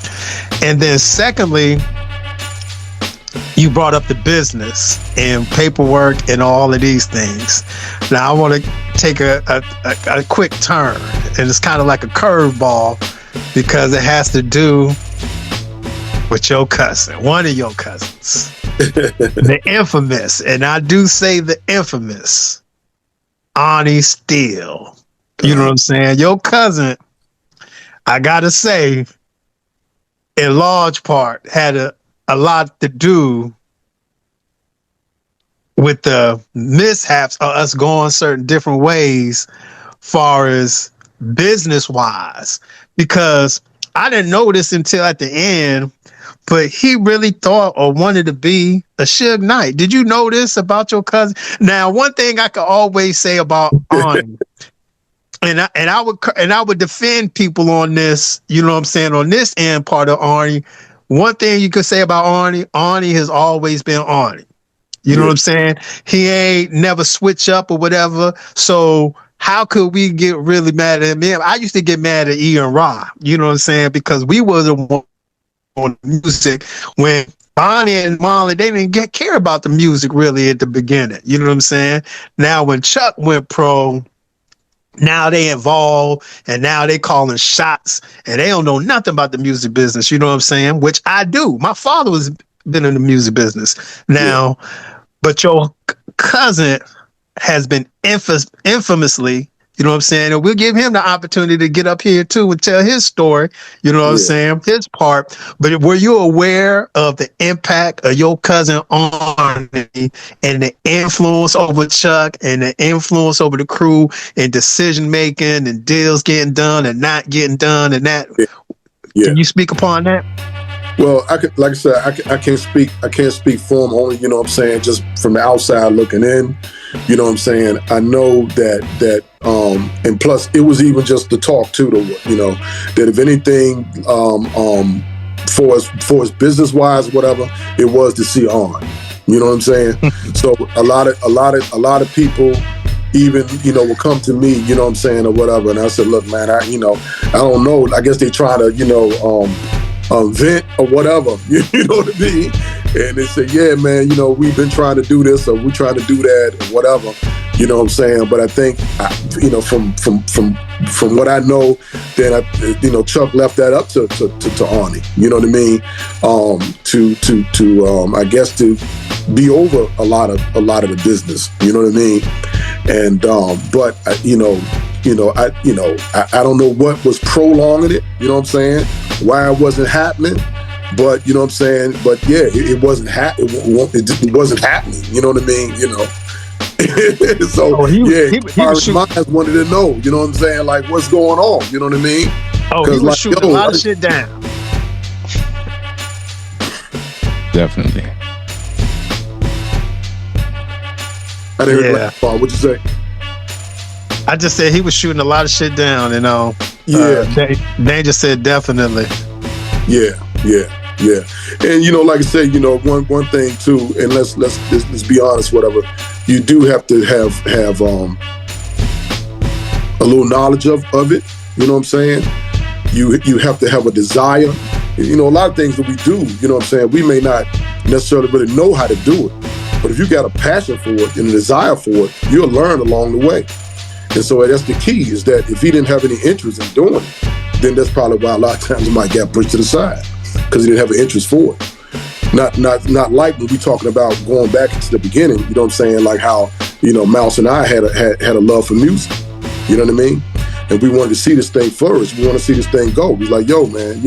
And then secondly, you brought up the business and paperwork and all of these things. Now I want to take a quick turn, and it's kind of like a curveball because it has to do with your cousin, one of your cousins, the infamous, and I do say the infamous, Arnie Steele. You know what I'm saying? Your cousin, I gotta say, in large part, had a lot to do with the mishaps of us going certain different ways far as business wise, because I didn't know this until at the end, but he really thought or wanted to be a Suge Knight. Did you know this about your cousin? Now, one thing I could always say about Arnie, and I would defend people on this, you know what I'm saying, on this end part of Arnie. One thing you could say about Arnie has always been Arnie. You know what I'm saying? He ain't never switch up or whatever. So how could we get really mad at him? I used to get mad at Ian Ra, you know what I'm saying? Because we wasn't on music when Bonnie and Molly, they didn't care about the music really at the beginning. You know what I'm saying? Now when Chuck went pro, now they involved and now they calling shots and they don't know nothing about the music business. You know what I'm saying? Which I do. My father was been in the music business now, but your cousin has been infamously, you know what I'm saying? And we'll give him the opportunity to get up here too and tell his story, you know what I'm saying? His part. But were you aware of the impact of your cousin Arnie and the influence over Chuck and the influence over the crew and decision making and deals getting done and not getting done and that? Can you speak upon that? Well, like I said, I can't speak for him, only, you know what I'm saying, just from the outside looking in, you know what I'm saying. I know that and plus it was even just the talk too, you know, that if anything, for his business wise, whatever, it was to see on, you know what I'm saying. So a lot of people even, you know, will come to me, you know what I'm saying, or whatever, and I said, look, man, I don't know. I guess they try to, you know, vent or whatever, you know what I mean? And they say, yeah, man, you know, we've been trying to do this or we trying to do that or whatever. You know what I'm saying? But I think, from what I know, then Chuck left that up to Arnie. You know what I mean? I guess to be over a lot of the business. You know what I mean? And but I don't know what was prolonging it. You know what I'm saying? Why it wasn't happening? But you know what I'm saying? But yeah, it wasn't it wasn't happening. You know what I mean? You know. So he minds wanted to know. You know what I'm saying? Like, what's going on? You know what I mean? Oh, he was shooting a lot of shit down. Definitely. I didn't hear that part. What'd you say? I just said he was shooting a lot of shit down, and Dane just said definitely. Yeah. And like I said, one thing too, and let's be honest, whatever, you do have to have a little knowledge of it. You know what I'm saying? You have to have a desire. A lot of things that we do, you know what I'm saying, we may not necessarily really know how to do it. But if you got a passion for it and a desire for it, you'll learn along the way. And so that's the key, is that if he didn't have any interest in doing it, then that's probably why a lot of times it might get pushed to the side, because he didn't have an interest for it. Not like when we talking about going back into the beginning, you know what I'm saying, like how, Mouse and I had a love for music, you know what I mean? And we wanted to see this thing flourish. We want to see this thing go. We was like, yo, man,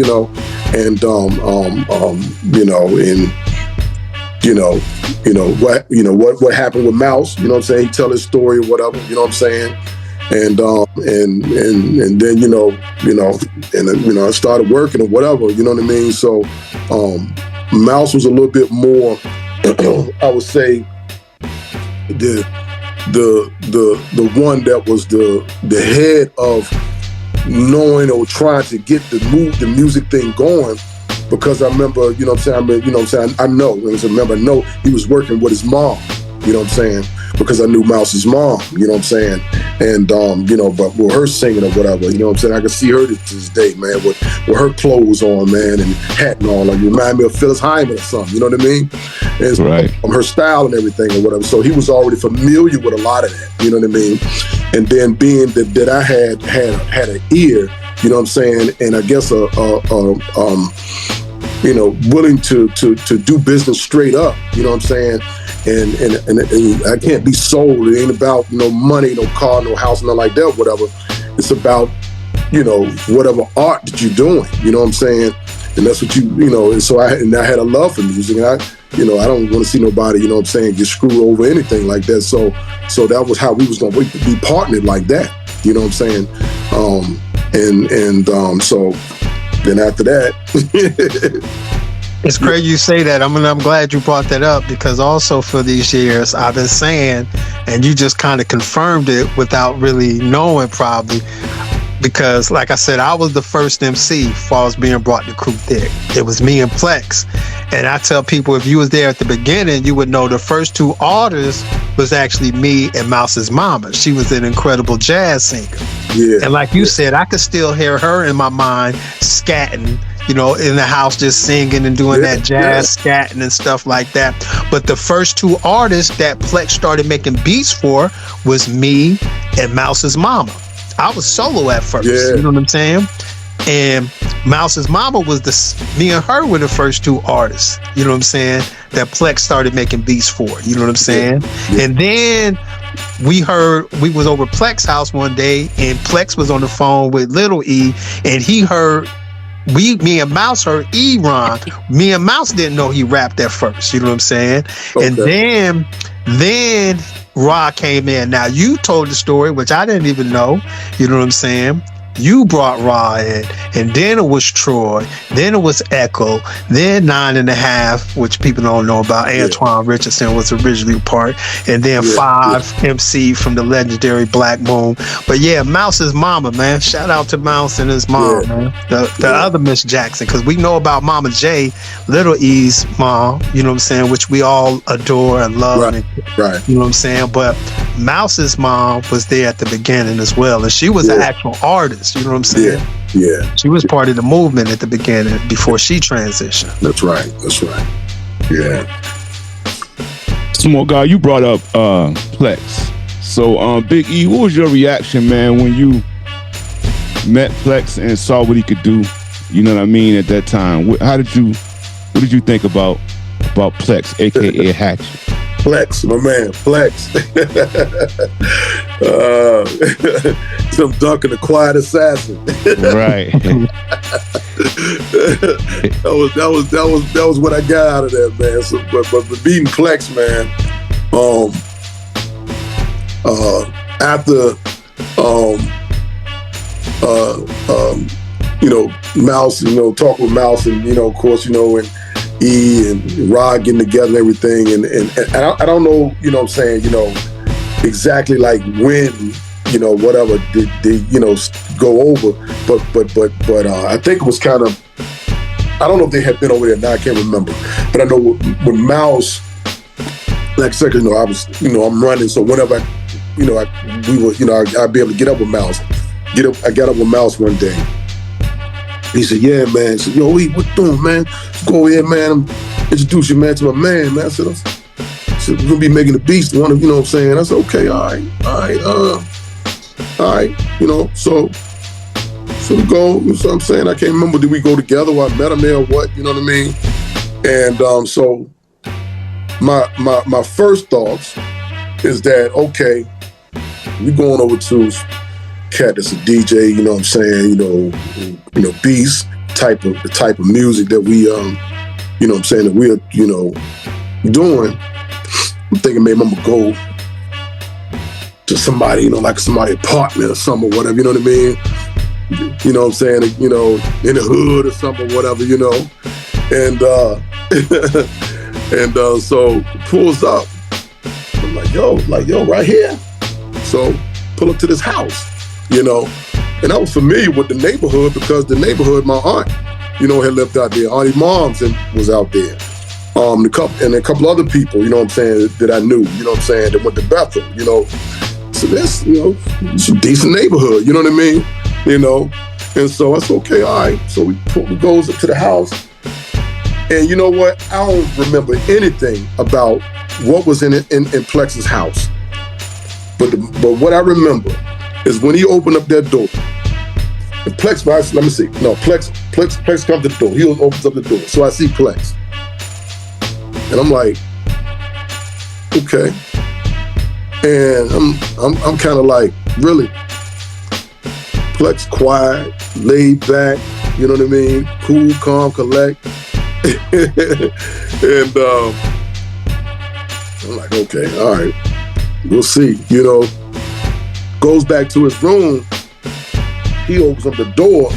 what happened with Mouse, you know what I'm saying? He tell his story or whatever, you know what I'm saying? And then I started working or whatever, you know what I mean? So Mouse was a little bit more, I would say, the one that was the head of knowing or trying to get the music thing going. Because I remember, I know he was working with his mom, you know what I'm saying? Because I knew Mouse's mom, you know what I'm saying? And, but with her singing or whatever, you know what I'm saying? I can see her to this day, man, with her clothes on, man, and hat and all. Like, you remind me of Phyllis Hyman or something, you know what I mean? And right. Her style and everything or whatever. So he was already familiar with a lot of that, you know what I mean? And then being that I had an ear, you know what I'm saying? And I guess willing to do business straight up, you know what I'm saying? And I can't be sold. It ain't about no money, no car, no house, nothing like that, whatever. It's about, whatever art that you're doing, you know what I'm saying? And that's what and so I had a love for music, and I don't want to see nobody, you know what I'm saying, get screwed over anything like that. So that was how we was gonna be partnered like that, you know what I'm saying? So then after that, it's crazy you say that. I'm glad you brought that up, because also for these years I've been saying, and you just kind of confirmed it without really knowing probably, because like I said, I was the first MC as far as being brought to Cru Thik. It was me and Plex. And I tell people, if you was there at the beginning, you would know the first two artists was actually me and Mouse's mama. She was an incredible jazz singer. Yeah. And like you said, I could still hear her in my mind scatting, in the house, just singing and doing that jazz scatting and stuff like that. But the first two artists that Plex started making beats for was me and Mouse's mama. I was solo at first, you know what I'm saying? And Mouse's mama was me and her were the first two artists, you know what I'm saying, that Plex started making beats for, you know what I'm saying? Yeah. And then we was over Plex's house one day, and Plex was on the phone with Little E, and he heard, me and Mouse heard E-Ron. Me and Mouse didn't know he rapped at first, you know what I'm saying? Okay. And then Ra came in. Now, you told the story, which I didn't even know, you know what I'm saying? You brought Ra in, and then it was Troy, then it was Echo, then 9.5, which people don't know about. Antoine Richardson was originally part, and then 5 MC from the legendary Black Moon. But yeah, Mouse's mama, man. Shout out to Mouse and his mom, man. The other Miss Jackson, because we know about Mama J, Little E's mom, you know what I'm saying, which we all adore and love. Right. You know what I'm saying? But Mouse's mom was there at the beginning as well, and she was an actual artist. You know what I'm saying? Yeah. She was part of the movement at the beginning before she transitioned. That's right. Yeah. Smoke God, you brought up Plex. So, Big E, what was your reaction, man, when you met Plex and saw what he could do? You know what I mean? At that time, what did you think about Plex, aka Hatchet? Plex, my man, Plex. Tim Duncan, the quiet assassin. Right. that was what I got out of that, man. So, but beating Plex, man. After Mouse, talk with Mouse, and of course, and E and Rod getting together and everything, and I don't know, exactly like when, whatever did go over, but I think it was kind of, I don't know if they had been over there now, I can't remember, but I know with Mouse, like I said, I was, I'm running, so whenever I'd be able to get up with Mouse. I got up with Mouse one day. He said, yeah, man. He said, yo, what you doing, man? Let's go over here, man. Introduce you, man, to my man, man. I said, we're going to be making the beast. One of, I said, okay, all right. So we go, you know what I'm saying? I can't remember, did we go together or I met him there or what, you know what I mean? And so my first thoughts is that, okay, we going over to cat that's a DJ, you know what I'm saying, beast type of music that we that we're, doing. I'm thinking maybe I'm gonna go to somebody, like somebody apartment or something or whatever, you know what I mean? You know what I'm saying, in the hood or something or whatever, and so pulls up. I'm like, yo, right here. So pull up to this house, and I was familiar with the neighborhood because the neighborhood, my aunt, had lived out there. Auntie Mom's was out there. And a couple other people, that I knew, that went to Bethel, So that's, it's a decent neighborhood, you know what I mean? And so I said, okay, all right. So we goes up to the house. And you know what? I don't remember anything about what was in Plex's house. But what I remember is when he opened up that door, and Plex, let me see. No, Plex comes to the door. He opens up the door. So I see Plex. And I'm like, okay. And I'm kind of like, really? Plex quiet, laid back, you know what I mean? Cool, calm, collect. And I'm like, okay, all right. We'll see, Goes back to his room. He opens up the door.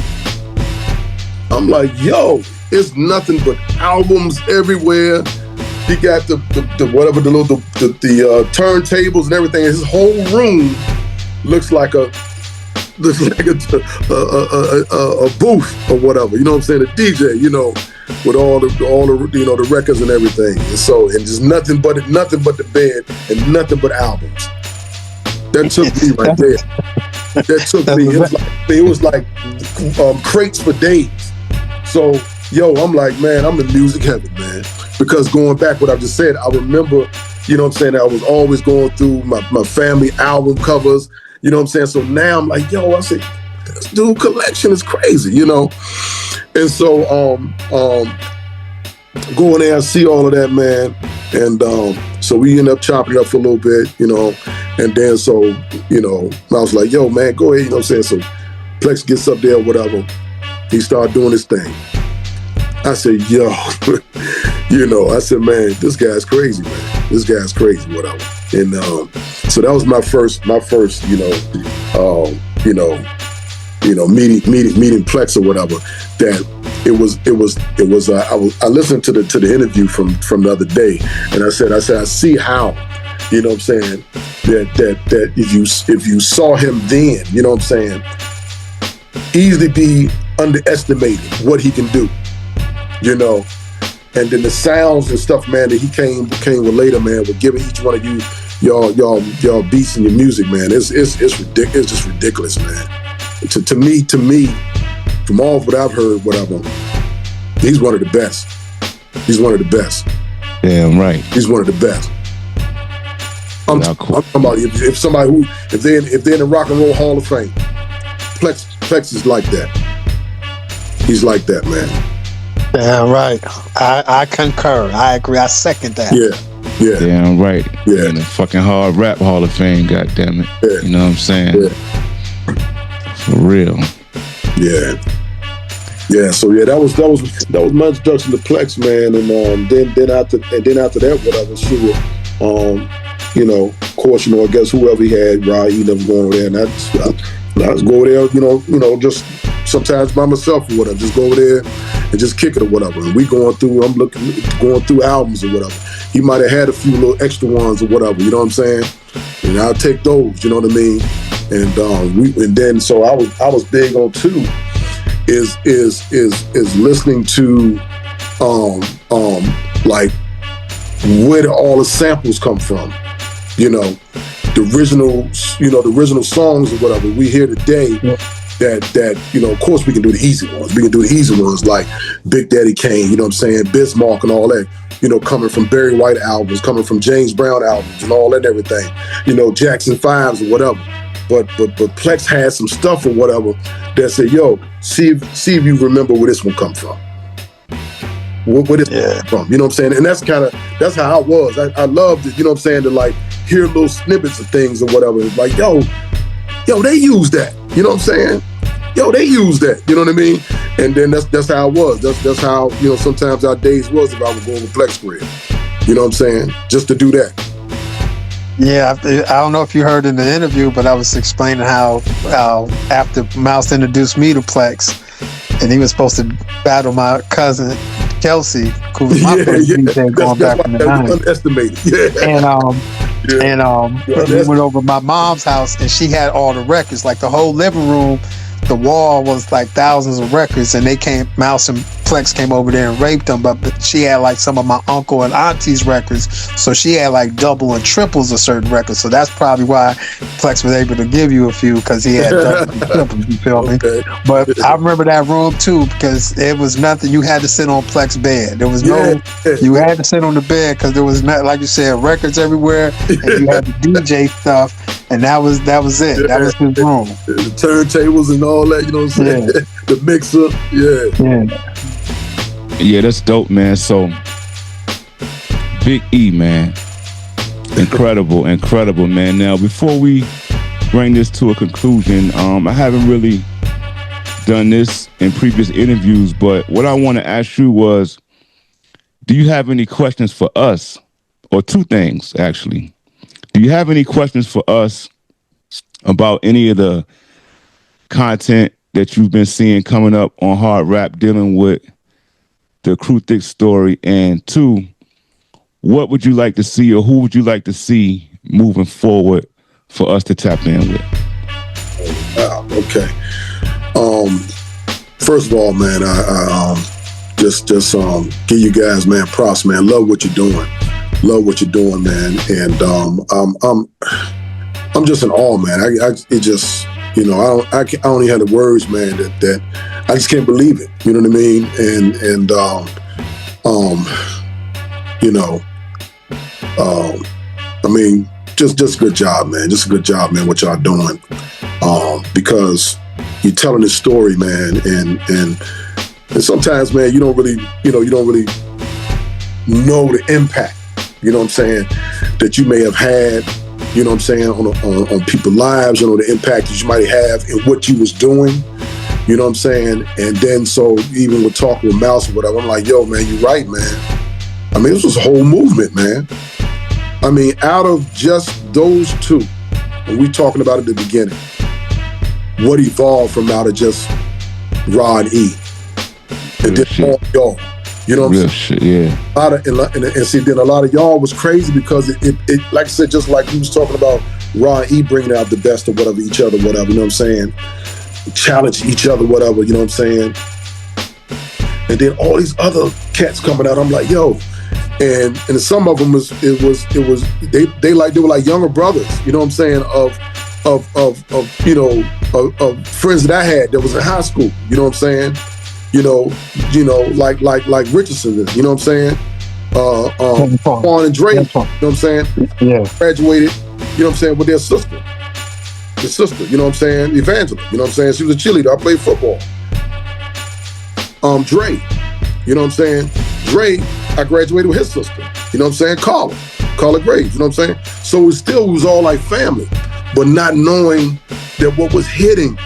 I'm like, yo, it's nothing but albums everywhere. He got the turntables and everything. His whole room looks like a booth or whatever. You know what I'm saying? A DJ, with all the records and everything. And so, and just nothing but the bed and nothing but albums. That took me right there. That took me. It was like crates for days. So, I'm like, man, I'm in music heaven, man. Because going back what I just said, I remember, I was always going through my family album covers, you know what I'm saying? So now I'm like, I said, this dude collection is crazy, And so go in there and see all of that, man. And so we end up chopping it up for a little bit, and then so, I was like, yo, man, go ahead, you know what I'm saying? So Plex gets up there, whatever. He started doing his thing. I said, yo, I said, man, this guy's crazy, man. This guy's crazy, whatever. And so that was my first, meeting Plex or whatever. That it was. I listened to the interview from the other day, and I said, I see how, you know what I'm saying, that if you saw him then, you know what I'm saying, easily be underestimated what he can do, And then the sounds and stuff, man, that he came with later, man, with giving each one of you y'all beats in your music, man. It's ridiculous. It's just ridiculous, man. To me, from all of what I've heard, whatever, he's one of the best. He's one of the best. Damn right. He's one of the best. I'm talking about if somebody if they're in the Rock and Roll Hall of Fame, Plex is like that. He's like that, man. Yeah, right. I concur. I agree. I second that. Yeah. Damn right. Yeah. In the fucking hard rap Hall of Fame, goddamn it. Yeah. You know what I'm saying? Yeah. For real. Yeah. Yeah. So yeah, that was my introduction to Plex, man. And then after that, whatever, sure. You know, of course, you know, I guess whoever he had, Rod, he never going over there, and I just go over there, you know, just sometimes by myself or whatever, just go over there and just kick it or whatever. And we going through albums or whatever. He might have had a few little extra ones or whatever, you know what I'm saying? And I'll take those, you know what I mean? And then so I was big on too, is listening to like where do all the samples come from? You know, the original songs or whatever we hear today. Yeah. That you know, of course we can do the easy ones. We can do the easy ones like Big Daddy Kane, you know what I'm saying, Bismarck and all that, you know, coming from Barry White albums, coming from James Brown albums and all that and everything, you know, Jackson 5s or whatever. But Plex had some stuff or whatever that said, yo, see if you remember where this one come from. Where this one from, you know what I'm saying? And that's how I was. I loved it, you know what I'm saying, to like hear little snippets of things or whatever. Like, yo, they use that. You know what I'm saying? Yo, they use that. You know what I mean? And then that's how it was. That's how, you know, sometimes our days was if I was going with Plex Grid. You know what I'm saying? Just to do that. Yeah, I don't know if you heard in the interview, but I was explaining how after Mouse introduced me to Plex, and he was supposed to battle my cousin Kelsey, who was my first DJ going back in the 90s. Underestimated. Yeah. We went over to my mom's house, and she had all the records, like the whole living room. The wall was like thousands of records, and Mouse and Plex came over there and raped them, but she had like some of my uncle and auntie's records, so she had like double and triples of certain records, so that's probably why Plex was able to give you a few, because he had double and triples, you feel me? But I remember that room too, because it was nothing, you had to sit on Plex bed. There was you had to sit on the bed, because there was not, like you said, records everywhere, and you had the DJ stuff, and that was it. That was his room. The turntables and all that, you know what I'm saying? Yeah. The mixer, Yeah, that's dope, man. So, Big E, man. Incredible, man. Now, before we bring this to a conclusion, I haven't really done this in previous interviews, but what I want to ask you was, do you have any questions for us? Or two things, actually. Do you have any questions for us about any of the content that you've been seeing coming up on Hard Rap dealing with the Cru Thik story? And two, what would you like to see, or who would you like to see moving forward for us to tap in with? Wow, okay. First of all, man, I just give you guys, man, props, man. Love what you're doing. Love what you're doing, man. And I'm just in awe, man. It just, you know, I don't even have the words, man, that I just can't believe it. You know what I mean? And you know, I mean, just good job, man. Just a good job, man, what y'all doing. Because you're telling this story, man, and sometimes, man, you don't really know the impact, you know what I'm saying, that you may have had, you know what I'm saying, on people's lives, you know, the impact that you might have in what you was doing, you know what I'm saying? And then so even with talking with Mouse or whatever, I'm like, yo, man, you're right, man. I mean, this was a whole movement, man. I mean, out of just those two, and we talking about it at the beginning, what evolved from out of just Rod E. And then all y'all. You know what I'm saying? Shit, yeah. And see, then a lot of y'all was crazy because it like I said, just like we was talking about Rod E bringing out the best of whatever, each other, whatever, you know what I'm saying? Challenge each other, whatever, you know what I'm saying? And then all these other cats coming out, I'm like, yo. And some of them they were like younger brothers, you know what I'm saying, of friends that I had that was in high school, you know what I'm saying? You know, like Richardson, you know what I'm saying? Quan and Dre, you know what I'm saying? Yeah. Graduated, you know what I'm saying, with their sister. His sister, you know what I'm saying? Evangeline, you know what I'm saying? She was a cheerleader. I played football. Dre, you know what I'm saying? Dre, I graduated with his sister. You know what I'm saying? Carla Graves, you know what I'm saying? So it was all like family, but not knowing that what was hitting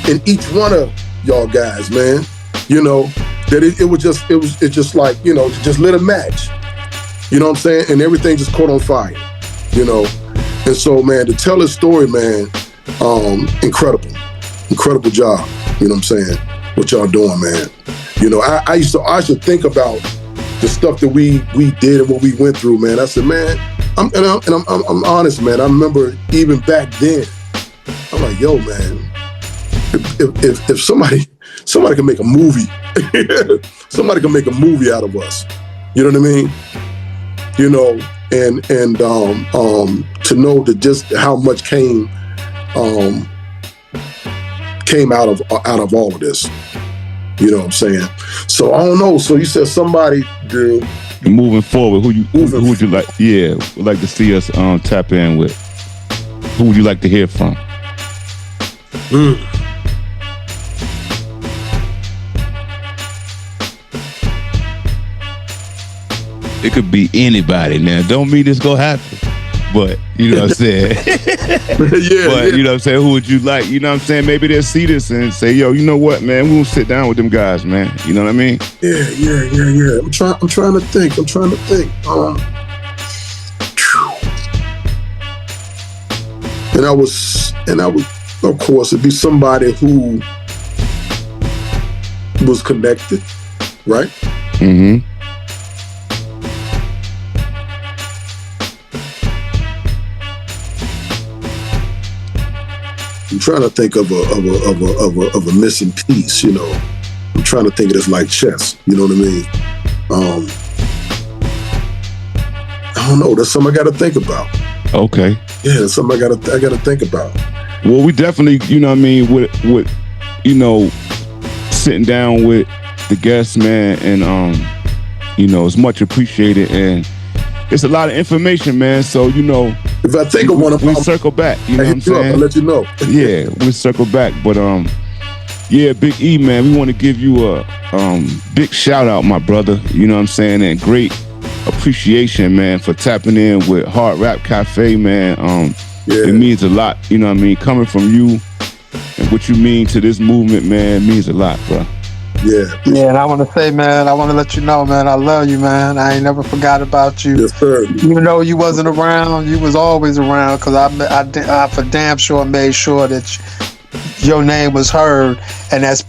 in each one of y'all guys, man, you know, that it just like, you know, just lit a match. You know what I'm saying? And everything just caught on fire, you know? And so, man, to tell this story, man, incredible job, you know what I'm saying? What y'all doing, man. You know, I used to think about the stuff that we did and what we went through, man. I said, man, I'm honest, man. I remember even back then, I'm like, yo, man, if somebody can make a movie, somebody can make a movie out of us. You know what I mean? You know, and to know that just how much came out of all of this. You know what I'm saying? So I don't know. So you said somebody did. Moving forward, who would you like? Yeah, would like to see us tap in with. Who would you like to hear from? It could be anybody now. Don't mean this gonna happen. But, you know what I'm saying? But, you know what I'm saying? Who would you like? You know what I'm saying? Maybe they'll see this and say, yo, you know what, man? We'll sit down with them guys, man. You know what I mean? Yeah. I'm trying to think. And I was, of course, it'd be somebody who was connected, right? Mm-hmm. I'm trying to think of a missing piece, you know. I'm trying to think of this like chess, you know what I mean? I don't know. That's something I got to think about. Okay. Yeah, that's something I got to think about. Well, we definitely, you know what I mean, with you know, sitting down with the guests, man, and you know, it's much appreciated, and it's a lot of information, man. So, you know, if I think of one, we'll circle back. You know what I'm saying? I'll let you know. Yeah, we'll circle back. But yeah, Big E, man, we want to give you a big shout out, my brother. You know what I'm saying? And great appreciation, man, for tapping in with Hard Rap Cafe, man. It means a lot. You know what I mean? Coming from you and what you mean to this movement, man, means a lot, bro. Yeah, and I want to say, man, I want to let you know, man, I love you, man. I ain't never forgot about you. Yes, sir. Even though you wasn't around, you was always around, because I for damn sure made sure that your name was heard. And as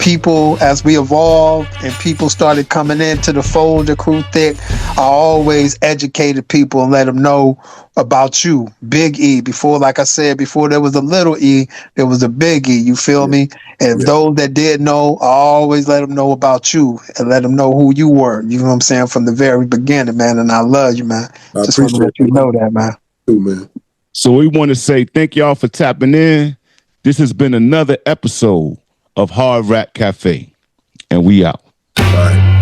we evolved and people started coming into the fold of Cru Thik, I always educated people and let them know about you, Big E. Before, like I said, before there was a little E, there was a big E. You feel me? And those that did know, I always let them know about you and let them know who you were. You know what I'm saying? From the very beginning, man. And I love you, man. Just want to let you know that, man. Too, man. So we want to say thank y'all for tapping in. This has been another episode of Hard Rap Cafe, and we out. All right.